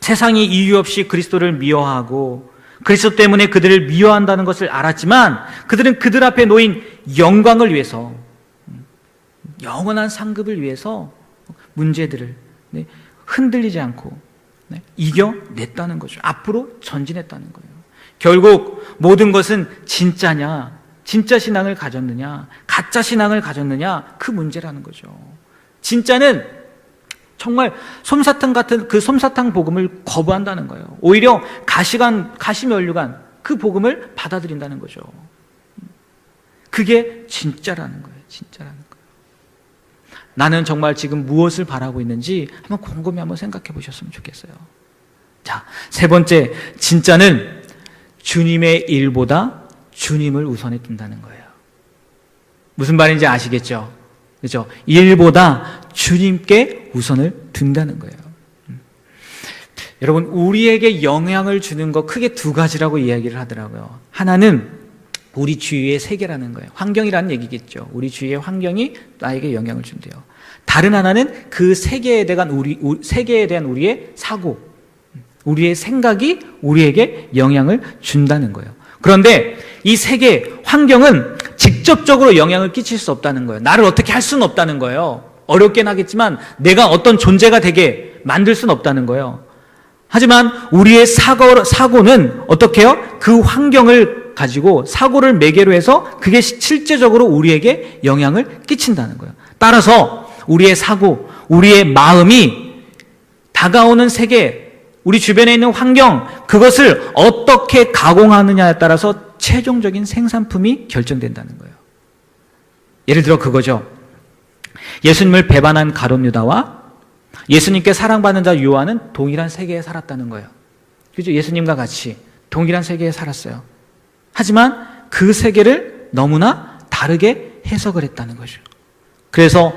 세상이 이유 없이 그리스도를 미워하고 그리스도 때문에 그들을 미워한다는 것을 알았지만, 그들은 그들 앞에 놓인 영광을 위해서, 영원한 상급을 위해서 문제들을 흔들리지 않고 이겨냈다는 거죠. 앞으로 전진했다는 거예요. 결국 모든 것은 진짜냐, 진짜 신앙을 가졌느냐, 가짜 신앙을 가졌느냐, 그 문제라는 거죠. 진짜는 정말 솜사탕 같은 그 솜사탕 복음을 거부한다는 거예요. 오히려 가시면류관 그 복음을 받아들인다는 거죠. 그게 진짜라는 거예요. 진짜라는 거예요. 나는 정말 지금 무엇을 바라고 있는지 한번 곰곰이 한번 생각해 보셨으면 좋겠어요. 자, 세 번째, 진짜는 주님의 일보다 주님을 우선에 둔다는 거예요. 무슨 말인지 아시겠죠? 그렇죠? 일보다 주님께 우선을 둔다는 거예요. 여러분, 우리에게 영향을 주는 거 크게 두 가지라고 이야기를 하더라고요. 하나는 우리 주위의 세계라는 거예요. 환경이라는 얘기겠죠. 우리 주위의 환경이 나에게 영향을 준대요. 다른 하나는 그 세계에 대한 우리의 사고, 우리의 생각이 우리에게 영향을 준다는 거예요. 그런데 이 세계, 환경은 직접적으로 영향을 끼칠 수 없다는 거예요. 나를 어떻게 할 수는 없다는 거예요. 어렵긴 하겠지만 내가 어떤 존재가 되게 만들 수는 없다는 거예요. 하지만 우리의 사고는 어떻게 해요? 그 환경을 가지고 사고를 매개로 해서 그게 실제적으로 우리에게 영향을 끼친다는 거예요. 따라서 우리의 사고, 우리의 마음이 다가오는 세계, 우리 주변에 있는 환경, 그것을 어떻게 가공하느냐에 따라서 최종적인 생산품이 결정된다는 거예요. 예를 들어 그거죠. 예수님을 배반한 가룟 유다와 예수님께 사랑받는 자 요한은 동일한 세계에 살았다는 거예요. 그죠? 예수님과 같이 동일한 세계에 살았어요. 하지만 그 세계를 너무나 다르게 해석을 했다는 거죠. 그래서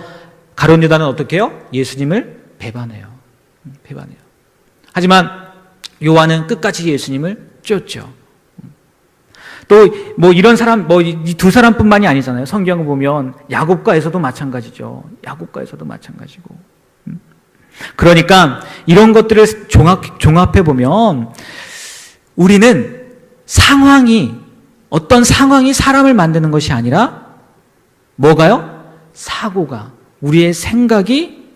가룟 유다는 어떻게 해요? 예수님을 배반해요. 하지만 요한은 끝까지 예수님을 쫓죠. 또 뭐 이런 사람, 이 두 사람뿐만이 아니잖아요. 성경을 보면 야곱과에서도 마찬가지죠. 야곱과에서도 마찬가지고. 그러니까 이런 것들을 종합해 보면 우리는 어떤 상황이 사람을 만드는 것이 아니라 뭐가요? 사고가, 우리의 생각이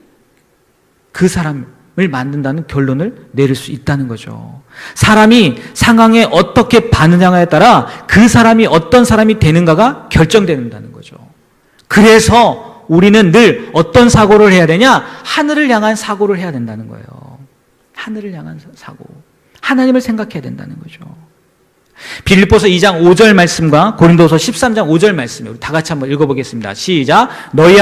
그 사람을 만든다는 결론을 내릴 수 있다는 거죠. 사람이 상황에 어떻게 반응하냐에 따라 그 사람이 어떤 사람이 되는가가 결정된다는 거죠. 그래서 우리는 늘 어떤 사고를 해야 되냐? 하늘을 향한 사고를 해야 된다는 거예요. 하늘을 향한 사고. 하나님을 생각해야 된다는 거죠. 빌립보서 2장 5절 말씀과 고린도서 13장 5절 말씀, 우리 다 같이 한번 읽어보겠습니다. 시작. 너희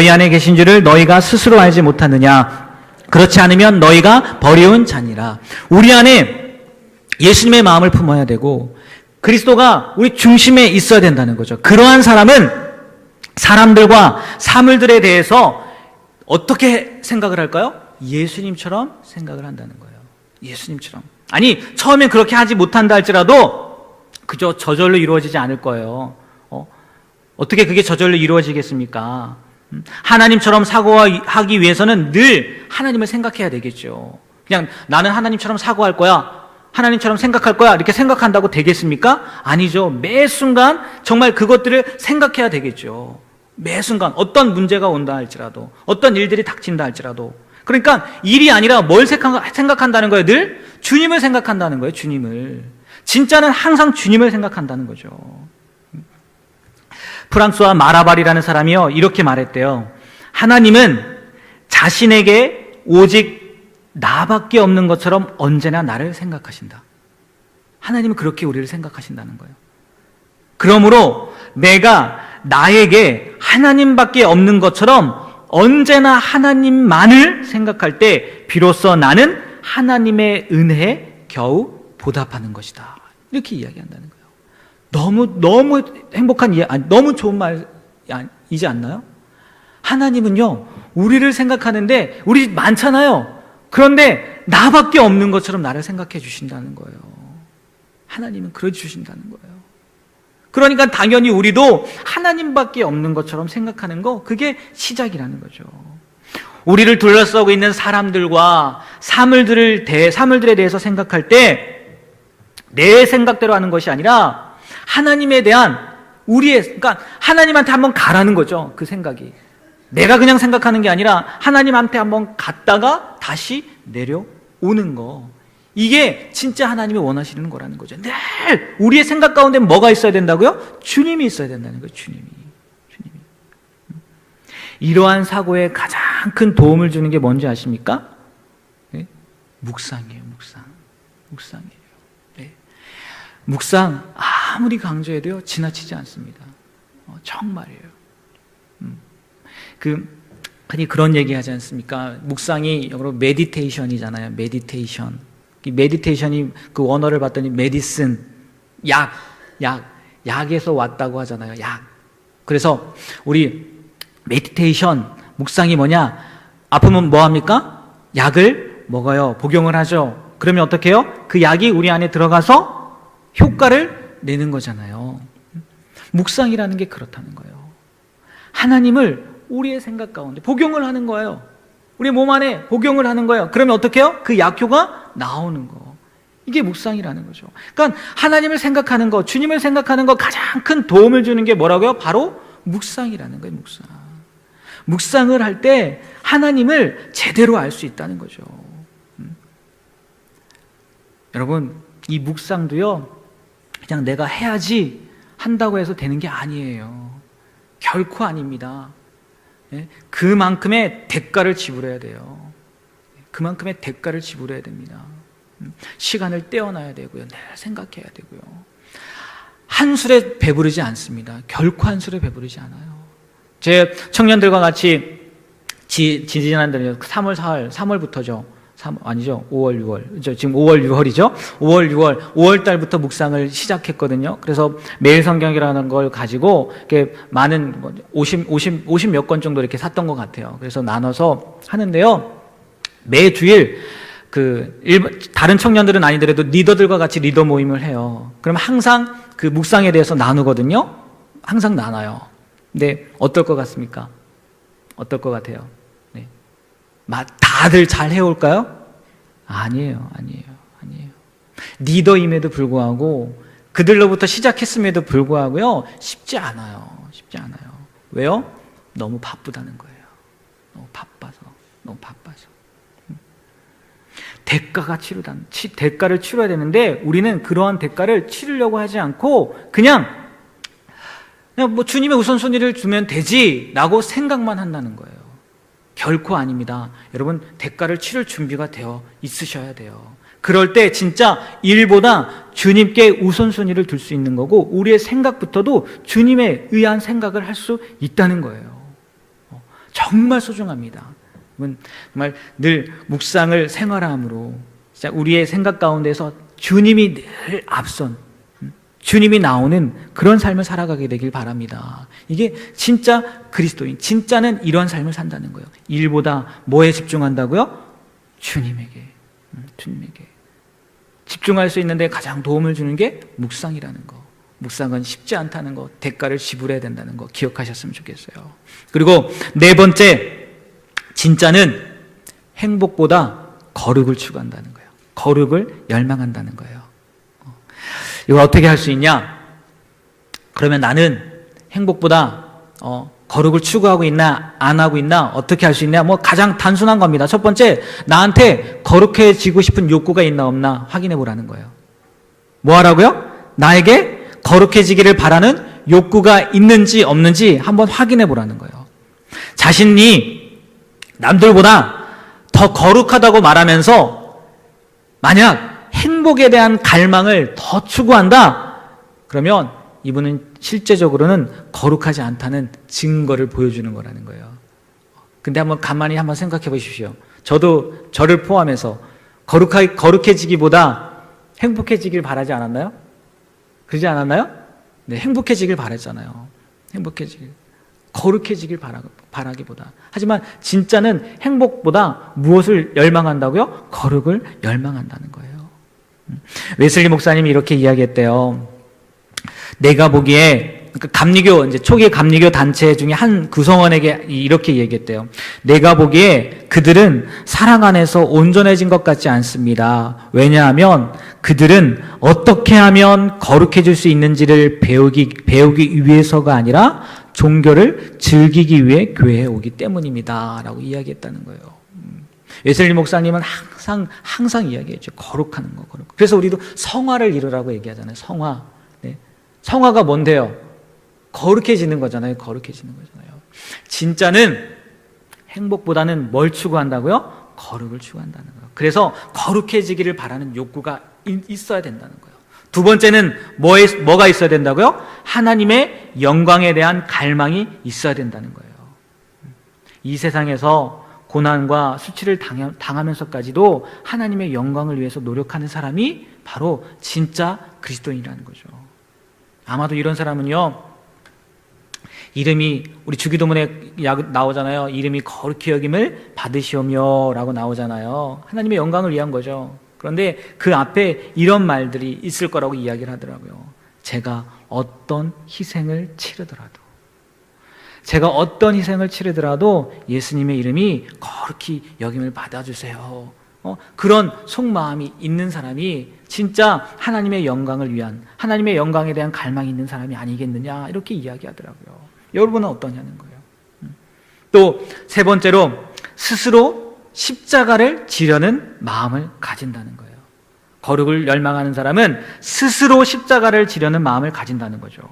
안에 계신 줄을 너희가 스스로 알지 못하느냐? 그렇지 않으면 너희가 버려온 자니라. 우리 안에 예수님의 마음을 품어야 되고 그리스도가 우리 중심에 있어야 된다는 거죠. 그러한 사람은 사람들과 사물들에 대해서 어떻게 생각을 할까요? 예수님처럼 생각을 한다는 거예요. 예수님처럼. 아니, 처음엔 그렇게 하지 못한다 할지라도 그저 저절로 이루어지지 않을 거예요. 어떻게 그게 저절로 이루어지겠습니까? 하나님처럼 사고하기 위해서는 늘 하나님을 생각해야 되겠죠. 그냥 나는 하나님처럼 사고할 거야, 하나님처럼 생각할 거야, 이렇게 생각한다고 되겠습니까? 아니죠. 매 순간 정말 그것들을 생각해야 되겠죠. 매 순간 어떤 문제가 온다 할지라도, 어떤 일들이 닥친다 할지라도. 그러니까 일이 아니라 뭘 생각한다는 거예요? 늘 주님을 생각한다는 거예요. 주님을. 진짜는 항상 주님을 생각한다는 거죠. 프랑스와 마라발이라는 사람이요, 이렇게 말했대요. 하나님은 자신에게 오직 나밖에 없는 것처럼 언제나 나를 생각하신다. 하나님은 그렇게 우리를 생각하신다는 거예요. 그러므로 내가 나에게 하나님밖에 없는 것처럼 언제나 하나님만을 생각할 때 비로소 나는 하나님의 은혜에 겨우 보답하는 것이다. 이렇게 이야기한다는 거예요. 너무 행복한 너무 좋은 말이지 않나요? 하나님은요, 우리를 생각하는데 우리 많잖아요. 그런데 나밖에 없는 것처럼 나를 생각해 주신다는 거예요. 하나님은 그래 주신다는 거예요. 그러니까 당연히 우리도 하나님밖에 없는 것처럼 생각하는 거, 그게 시작이라는 거죠. 우리를 둘러싸고 있는 사람들과 사물들에 대해서 생각할 때 내 생각대로 하는 것이 아니라 하나님에 대한 그러니까 하나님한테 한번 가라는 거죠. 그 생각이. 내가 그냥 생각하는 게 아니라 하나님한테 한번 갔다가 다시 내려오는 거. 이게 진짜 하나님이 원하시는 거라는 거죠. 늘 우리의 생각 가운데 뭐가 있어야 된다고요? 주님이 있어야 된다는 거예요. 주님이. 이러한 사고에 가장 큰 도움을 주는 게 뭔지 아십니까? 네? 묵상이에요. 묵상이에요. 네. 묵상 아무리 강조해도요 지나치지 않습니다. 정말이에요. 흔히 그런 얘기 하지 않습니까? 묵상이 영어로 메디테이션이잖아요. 메디테이션. 이 메디테이션이 그 원어를 봤더니 메디슨, 약에서 왔다고 하잖아요. 약. 그래서 우리 메디테이션, 묵상이 뭐냐? 아프면 뭐 합니까? 약을 먹어요. 복용을 하죠. 그러면 어떻게 해요? 그 약이 우리 안에 들어가서 효과를 내는 거잖아요. 묵상이라는 게 그렇다는 거예요. 하나님을 우리의 생각 가운데 복용을 하는 거예요. 우리 몸 안에 복용을 하는 거예요. 그러면 어떻게 해요? 그 약효가 나오는 거. 이게 묵상이라는 거죠. 그러니까 하나님을 생각하는 거, 주님을 생각하는 거 가장 큰 도움을 주는 게 뭐라고요? 바로 묵상이라는 거예요. 묵상을 할 때 하나님을 제대로 알 수 있다는 거죠. 여러분, 이 묵상도요 그냥 내가 해야지 한다고 해서 되는 게 아니에요. 결코 아닙니다. 그만큼의 대가를 지불해야 돼요. 그만큼의 대가를 지불해야 됩니다. 시간을 떼어놔야 되고요. 늘 생각해야 되고요. 한술에 배부르지 않습니다. 결코 한술에 배부르지 않아요. 제 청년들과 같이 지지난달 3월, 4월, 3월부터죠. 5월, 6월. 지금 5월, 6월이죠. 5월 달부터 묵상을 시작했거든요. 그래서 매일 성경이라는 걸 가지고 이렇게 많은 50 몇 권 정도 이렇게 샀던 것 같아요. 그래서 나눠서 하는데요. 매 주일 다른 청년들은 아니더라도 리더들과 같이 리더 모임을 해요. 그럼 항상 그 묵상에 대해서 나누거든요. 항상 나눠요. 근데 어떨 것 같습니까? 어떨 것 같아요? 네. 다들 잘 해올까요? 아니에요. 리더임에도 불구하고 그들로부터 시작했음에도 불구하고요 쉽지 않아요. 왜요? 너무 바쁘다는 거예요. 너무 바빠서. 대가를 치러야 되는데 우리는 그러한 대가를 치르려고 하지 않고 그냥 뭐 주님의 우선순위를 주면 되지라고 생각만 한다는 거예요. 결코 아닙니다. 여러분, 대가를 치를 준비가 되어 있으셔야 돼요. 그럴 때 진짜 일보다 주님께 우선순위를 둘 수 있는 거고 우리의 생각부터도 주님에 의한 생각을 할 수 있다는 거예요. 정말 소중합니다. 정말 늘 묵상을 생활함으로 진짜 우리의 생각 가운데서 주님이 늘 앞선 주님이 나오는 그런 삶을 살아가게 되길 바랍니다. 이게 진짜 그리스도인, 진짜는 이런 삶을 산다는 거예요. 일보다 뭐에 집중한다고요? 주님에게 집중할 수 있는데 가장 도움을 주는 게 묵상이라는 거. 묵상은 쉽지 않다는 거, 대가를 지불해야 된다는 거 기억하셨으면 좋겠어요. 그리고 네 번째, 진짜는 행복보다 거룩을 추구한다는 거예요. 거룩을 열망한다는 거예요. 이걸 어떻게 할 수 있냐? 그러면 나는 행복보다 거룩을 추구하고 있나 안 하고 있나 어떻게 할 수 있냐? 가장 단순한 겁니다. 첫 번째, 나한테 거룩해지고 싶은 욕구가 있나 없나 확인해 보라는 거예요. 뭐 하라고요? 나에게 거룩해지기를 바라는 욕구가 있는지 없는지 한번 확인해 보라는 거예요. 자신이 남들보다 더 거룩하다고 말하면서 만약 행복에 대한 갈망을 더 추구한다, 그러면 이분은 실제적으로는 거룩하지 않다는 증거를 보여주는 거라는 거예요. 근데 가만히 생각해 보십시오. 저도 저를 포함해서 거룩해지기보다 행복해지길 바라지 않았나요? 그러지 않았나요? 네, 행복해지길 바랐잖아요. 거룩해지길 바라기보다. 하지만 진짜는 행복보다 무엇을 열망한다고요? 거룩을 열망한다는 거예요. 웨슬리 목사님이 이렇게 이야기했대요. 내가 보기에 그러니까 감리교, 이제 초기 감리교 단체 중에 한 구성원에게 이렇게 얘기했대요. 내가 보기에 그들은 사랑 안에서 온전해진 것 같지 않습니다. 왜냐하면 그들은 어떻게 하면 거룩해질 수 있는지를 배우기 위해서가 아니라 종교를 즐기기 위해 교회에 오기 때문입니다. 라고 이야기했다는 거예요. 웨슬리 목사님은 항상 이야기했죠. 거룩하는 거, 거룩. 그래서 우리도 성화를 이루라고 얘기하잖아요. 성화. 네. 성화가 뭔데요? 거룩해지는 거잖아요. 거룩해지는 거잖아요. 진짜는 행복보다는 뭘 추구한다고요? 거룩을 추구한다는 거예요. 그래서 거룩해지기를 바라는 욕구가 있어야 된다는 거예요. 두 번째는 뭐가 있어야 된다고요? 하나님의 영광에 대한 갈망이 있어야 된다는 거예요. 이 세상에서 고난과 수치를 당하면서까지도 하나님의 영광을 위해서 노력하는 사람이 바로 진짜 그리스도인이라는 거죠. 아마도 이런 사람은요, 이름이 우리 주기도문에 나오잖아요. 이름이 거룩히 여김을 받으시오며 라고 나오잖아요. 하나님의 영광을 위한 거죠. 그런데 그 앞에 이런 말들이 있을 거라고 이야기를 하더라고요. 제가 어떤 희생을 치르더라도 예수님의 이름이 거룩히 여김을 받아주세요. 그런 속마음이 있는 사람이 진짜 하나님의 영광을 위한, 하나님의 영광에 대한 갈망이 있는 사람이 아니겠느냐, 이렇게 이야기하더라고요. 여러분은 어떠냐는 거예요. 또 세 번째로, 스스로 십자가를 지려는 마음을 가진다는 거예요. 거룩을 열망하는 사람은 스스로 십자가를 지려는 마음을 가진다는 거죠.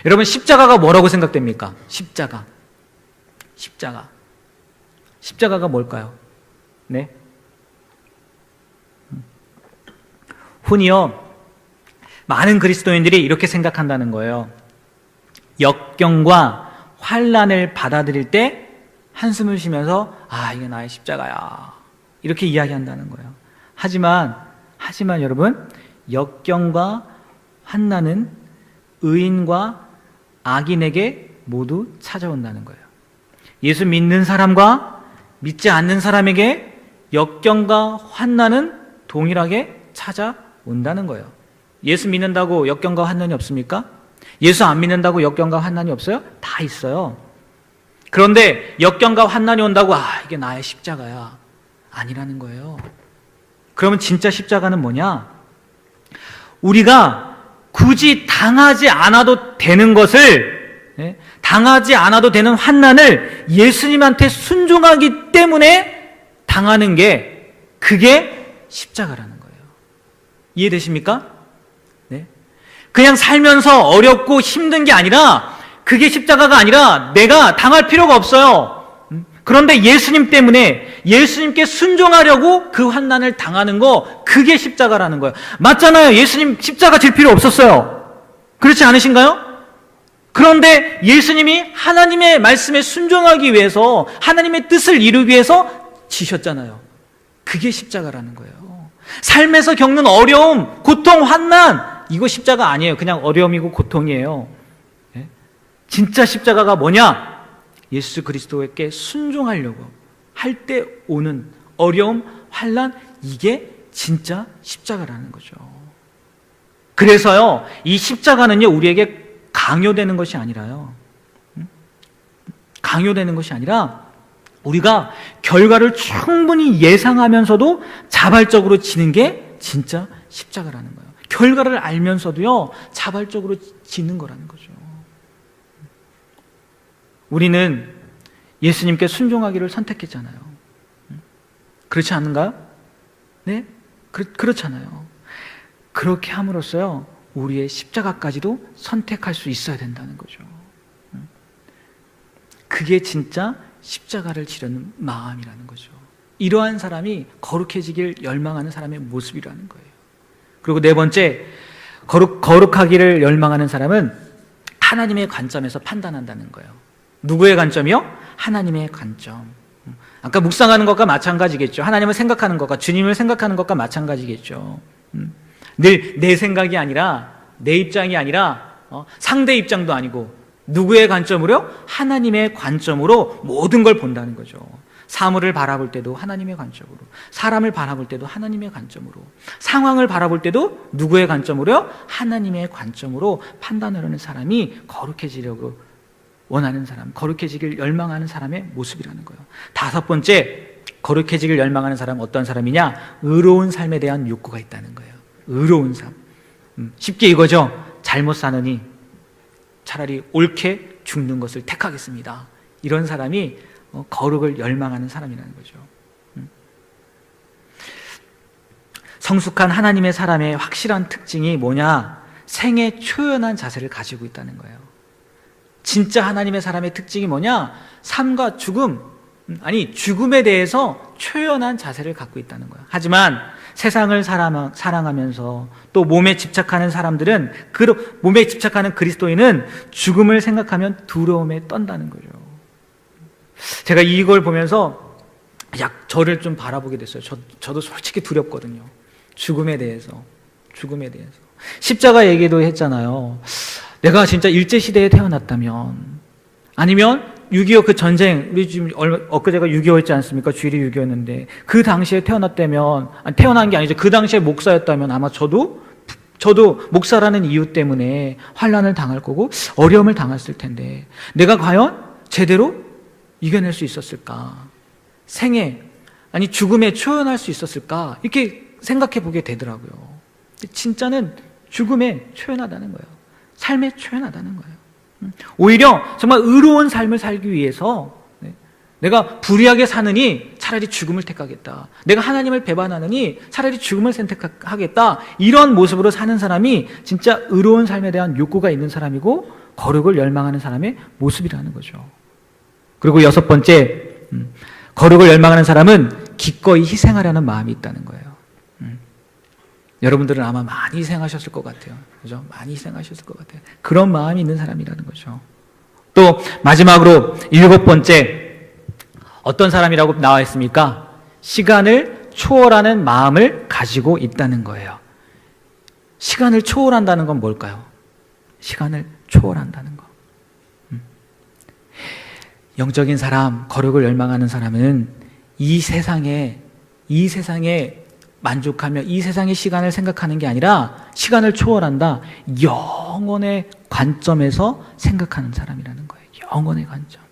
여러분, 십자가가 뭐라고 생각됩니까? 십자가가 뭘까요? 네? 흔히요, 많은 그리스도인들이 이렇게 생각한다는 거예요. 역경과 환난을 받아들일 때 한숨을 쉬면서 이게 나의 십자가야, 이렇게 이야기한다는 거예요. 하지만 여러분, 역경과 환난은 의인과 악인에게 모두 찾아온다는 거예요. 예수 믿는 사람과 믿지 않는 사람에게 역경과 환난은 동일하게 찾아온다는 거예요. 예수 믿는다고 역경과 환난이 없습니까? 예수 안 믿는다고 역경과 환난이 없어요? 다 있어요. 그런데 역경과 환난이 온다고 이게 나의 십자가야, 아니라는 거예요. 그러면 진짜 십자가는 뭐냐? 우리가 굳이 당하지 않아도 되는 것을, 당하지 않아도 되는 환난을 예수님한테 순종하기 때문에 당하는 게, 그게 십자가라는 거예요. 이해되십니까? 네? 그냥 살면서 어렵고 힘든 게 아니라, 그게 십자가가 아니라 내가 당할 필요가 없어요. 그런데 예수님 때문에, 예수님께 순종하려고 그 환난을 당하는 거, 그게 십자가라는 거예요. 맞잖아요. 예수님 십자가 질 필요 없었어요. 그렇지 않으신가요? 그런데 예수님이 하나님의 말씀에 순종하기 위해서, 하나님의 뜻을 이루기 위해서 지셨잖아요. 그게 십자가라는 거예요. 삶에서 겪는 어려움, 고통, 환난, 이거 십자가 아니에요. 그냥 어려움이고 고통이에요. 진짜 십자가가 뭐냐? 예수 그리스도에게 순종하려고 할 때 오는 어려움, 환난, 이게 진짜 십자가라는 거죠. 그래서요, 이 십자가는요, 우리에게 강요되는 것이 아니라요, 강요되는 것이 아니라 우리가 결과를 충분히 예상하면서도 자발적으로 지는 게 진짜 십자가라는 거예요. 결과를 알면서도요, 자발적으로 지는 거라는 거죠. 우리는 예수님께 순종하기를 선택했잖아요. 그렇지 않은가요? 네? 그렇잖아요. 그렇게 함으로써요, 우리의 십자가까지도 선택할 수 있어야 된다는 거죠. 그게 진짜 십자가를 지려는 마음이라는 거죠. 이러한 사람이 거룩해지길 열망하는 사람의 모습이라는 거예요. 그리고 네 번째, 거룩하기를 열망하는 사람은 하나님의 관점에서 판단한다는 거예요. 누구의 관점이요? 하나님의 관점. 아까 묵상하는 것과 마찬가지겠죠. 하나님을 생각하는 것과 주님을 생각하는 것과 마찬가지겠죠. 늘 내 생각이 아니라, 내 입장이 아니라 상대 입장도 아니고 누구의 관점으로요? 하나님의 관점으로 모든 걸 본다는 거죠. 사물을 바라볼 때도 하나님의 관점으로, 사람을 바라볼 때도 하나님의 관점으로, 상황을 바라볼 때도 누구의 관점으로요? 하나님의 관점으로 판단하려는 사람이 거룩해지려고 원하는 사람, 거룩해지길 열망하는 사람의 모습이라는 거예요. 다섯 번째, 거룩해지길 열망하는 사람은 어떤 사람이냐? 의로운 삶에 대한 욕구가 있다는 거예요. 의로운 삶. 쉽게 이거죠. 잘못 사느니 차라리 옳게 죽는 것을 택하겠습니다. 이런 사람이 거룩을 열망하는 사람이라는 거죠. 성숙한 하나님의 사람의 확실한 특징이 뭐냐? 생애 초연한 자세를 가지고 있다는 거예요. 진짜 하나님의 사람의 특징이 뭐냐? 삶과 죽음, 아니 죽음에 대해서 초연한 자세를 갖고 있다는 거예요. 하지만 세상을 사랑하면서 또 몸에 집착하는 사람들은, 몸에 집착하는 그리스도인은 죽음을 생각하면 두려움에 떤다는 거죠. 제가 이걸 보면서 저를 좀 바라보게 됐어요. 저도 솔직히 두렵거든요. 죽음에 대해서. 십자가 얘기도 했잖아요. 내가 진짜 일제시대에 태어났다면, 아니면 6.25 그 전쟁, 우리 지금 엊그제가 6.25였지 않습니까? 주일이 6.25였는데 그 당시에 태어났다면, 태어난 게 아니죠. 그 당시에 목사였다면 아마 저도 목사라는 이유 때문에 환난을 당할 거고 어려움을 당했을 텐데, 내가 과연 제대로 이겨낼 수 있었을까? 생애, 아니 죽음에 초연할 수 있었을까? 이렇게 생각해 보게 되더라고요. 진짜는 죽음에 초연하다는 거예요. 삶에 초연하다는 거예요. 오히려 정말 의로운 삶을 살기 위해서 내가 불의하게 사느니 차라리 죽음을 택하겠다. 내가 하나님을 배반하느니 차라리 죽음을 선택하겠다. 이런 모습으로 사는 사람이 진짜 의로운 삶에 대한 욕구가 있는 사람이고 거룩을 열망하는 사람의 모습이라는 거죠. 그리고 여섯 번째, 거룩을 열망하는 사람은 기꺼이 희생하려는 마음이 있다는 거예요. 여러분들은 아마 많이 희생하셨을 것 같아요. 그죠? 많이 희생하셨을 것 같아요. 그런 마음이 있는 사람이라는 거죠. 또 마지막으로 일곱 번째, 어떤 사람이라고 나와 있습니까? 시간을 초월하는 마음을 가지고 있다는 거예요. 시간을 초월한다는 건 뭘까요? 시간을 초월한다는 거. 영적인 사람, 거룩을 열망하는 사람은 이 세상에 만족하며 이 세상의 시간을 생각하는 게 아니라 시간을 초월한다. 영혼의 관점에서 생각하는 사람이라는 거예요. 영혼의 관점.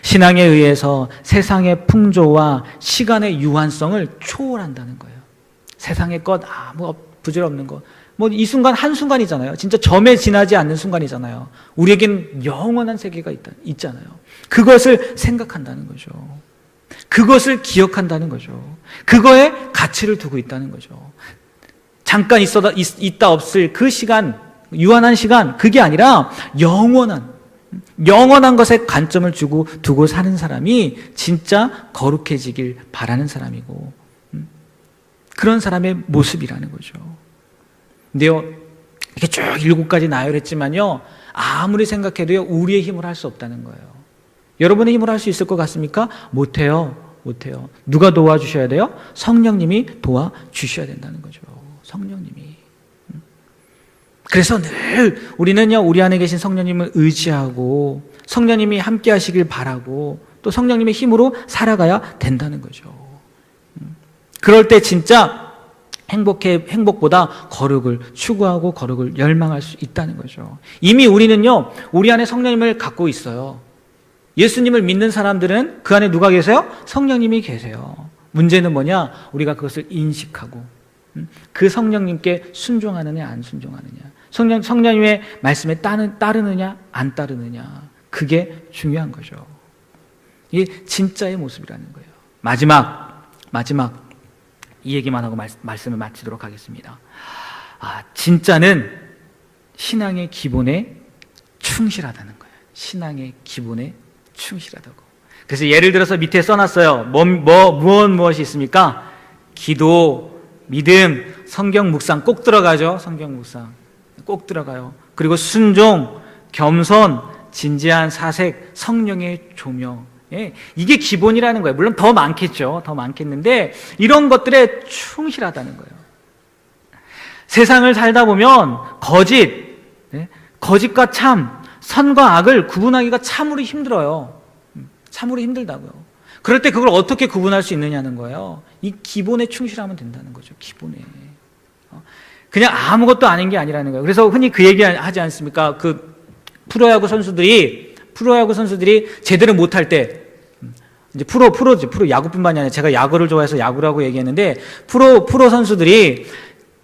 신앙에 의해서 세상의 풍조와 시간의 유한성을 초월한다는 거예요. 세상의 것, 아무 부질없는 것. 이 순간 한순간이잖아요. 진짜 점에 지나지 않는 순간이잖아요. 우리에겐 영원한 세계가 있잖아요. 그것을 생각한다는 거죠. 그것을 기억한다는 거죠. 그거에 가치를 두고 있다는 거죠. 잠깐 있다 없을 그 시간, 유한한 시간, 그게 아니라 영원한 것에 관점을 두고 사는 사람이 진짜 거룩해지길 바라는 사람이고, 그런 사람의 모습이라는 거죠. 근데요, 이렇게 쭉 7가지 나열했지만요, 아무리 생각해도요, 우리의 힘으로 할 수 없다는 거예요. 여러분의 힘으로 할 수 있을 것 같습니까? 못해요. 누가 도와주셔야 돼요? 성령님이 도와주셔야 된다는 거죠. 성령님이. 그래서 늘 우리는요, 우리 안에 계신 성령님을 의지하고 성령님이 함께 하시길 바라고 또 성령님의 힘으로 살아가야 된다는 거죠. 그럴 때 진짜 행복보다 거룩을 추구하고 거룩을 열망할 수 있다는 거죠. 이미 우리는요, 우리 안에 성령님을 갖고 있어요. 예수님을 믿는 사람들은 그 안에 누가 계세요? 성령님이 계세요. 문제는 뭐냐? 우리가 그것을 인식하고 그 성령님께 순종하느냐 안 순종하느냐, 성령님의 말씀에 따르느냐 안 따르느냐, 그게 중요한 거죠. 이게 진짜의 모습이라는 거예요. 마지막 이 얘기만 하고 말씀을 마치도록 하겠습니다. 진짜는 신앙의 기본에 충실하다는 거예요. 신앙의 기본에 충실하다고. 그래서 예를 들어서 밑에 써놨어요. 무엇이 있습니까? 기도, 믿음, 성경 묵상 꼭 들어가죠. 성경 묵상 꼭 들어가요. 그리고 순종, 겸손, 진지한 사색, 성령의 조명. 이게 기본이라는 거예요. 물론 더 많겠죠. 더 많겠는데 이런 것들에 충실하다는 거예요. 세상을 살다 보면 거짓과 참, 선과 악을 구분하기가 참으로 힘들어요. 참으로 힘들다고요. 그럴 때 그걸 어떻게 구분할 수 있느냐는 거예요. 이 기본에 충실하면 된다는 거죠. 기본에. 그냥 아무것도 아닌 게 아니라는 거예요. 그래서 흔히 그 얘기 하지 않습니까? 그 프로야구 선수들이 제대로 못할 때, 이제 프로 야구뿐만이 아니라 제가 야구를 좋아해서 야구라고 얘기했는데, 프로 선수들이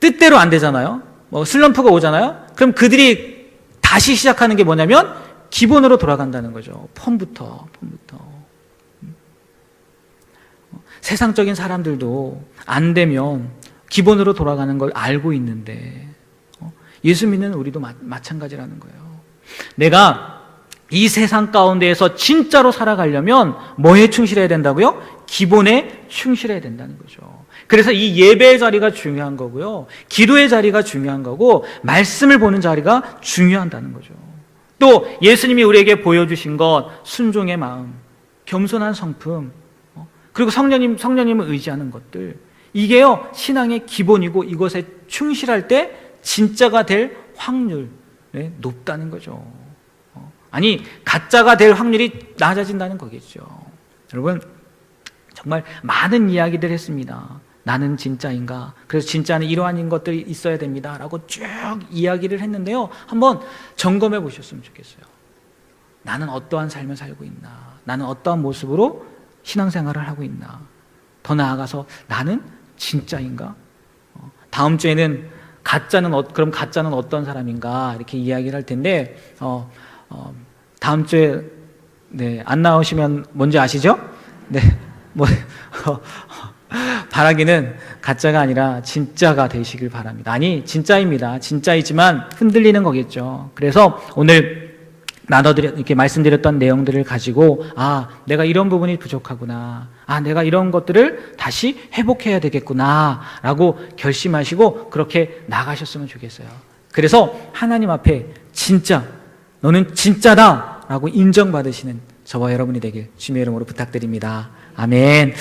뜻대로 안 되잖아요. 뭐 슬럼프가 오잖아요. 그럼 그들이 다시 시작하는 게 뭐냐면 기본으로 돌아간다는 거죠. 폼부터. 세상적인 사람들도 안 되면 기본으로 돌아가는 걸 알고 있는데, 예수 믿는 우리도 마찬가지라는 거예요. 내가 이 세상 가운데에서 진짜로 살아가려면 뭐에 충실해야 된다고요? 기본에 충실해야 된다는 거죠. 그래서 이 예배의 자리가 중요한 거고요. 기도의 자리가 중요한 거고, 말씀을 보는 자리가 중요하다는 거죠. 또 예수님이 우리에게 보여주신 것, 순종의 마음, 겸손한 성품, 그리고 성령님을 의지하는 것들, 이게요 신앙의 기본이고, 이것에 충실할 때 진짜가 될 확률이 높다는 거죠. 아니, 가짜가 될 확률이 낮아진다는 거겠죠. 여러분, 정말 많은 이야기들 했습니다. 나는 진짜인가? 그래서 진짜는 이러한 것들이 있어야 됩니다 라고 쭉 이야기를 했는데요, 한번 점검해 보셨으면 좋겠어요. 나는 어떠한 삶을 살고 있나? 나는 어떠한 모습으로 신앙생활을 하고 있나? 더 나아가서 나는 진짜인가? 다음 주에는 그럼 가짜는 어떤 사람인가? 이렇게 이야기를 할 텐데, 다음 주에 안 나오시면 뭔지 아시죠? 바라기는 가짜가 아니라 진짜가 되시길 바랍니다. 아니, 진짜입니다. 진짜이지만 흔들리는 거겠죠. 그래서 오늘 이렇게 말씀드렸던 내용들을 가지고, 내가 이런 부분이 부족하구나. 내가 이런 것들을 다시 회복해야 되겠구나. 라고 결심하시고 그렇게 나가셨으면 좋겠어요. 그래서 하나님 앞에 너는 진짜다. 라고 인정받으시는 저와 여러분이 되길 주님의 이름으로 부탁드립니다. 아멘.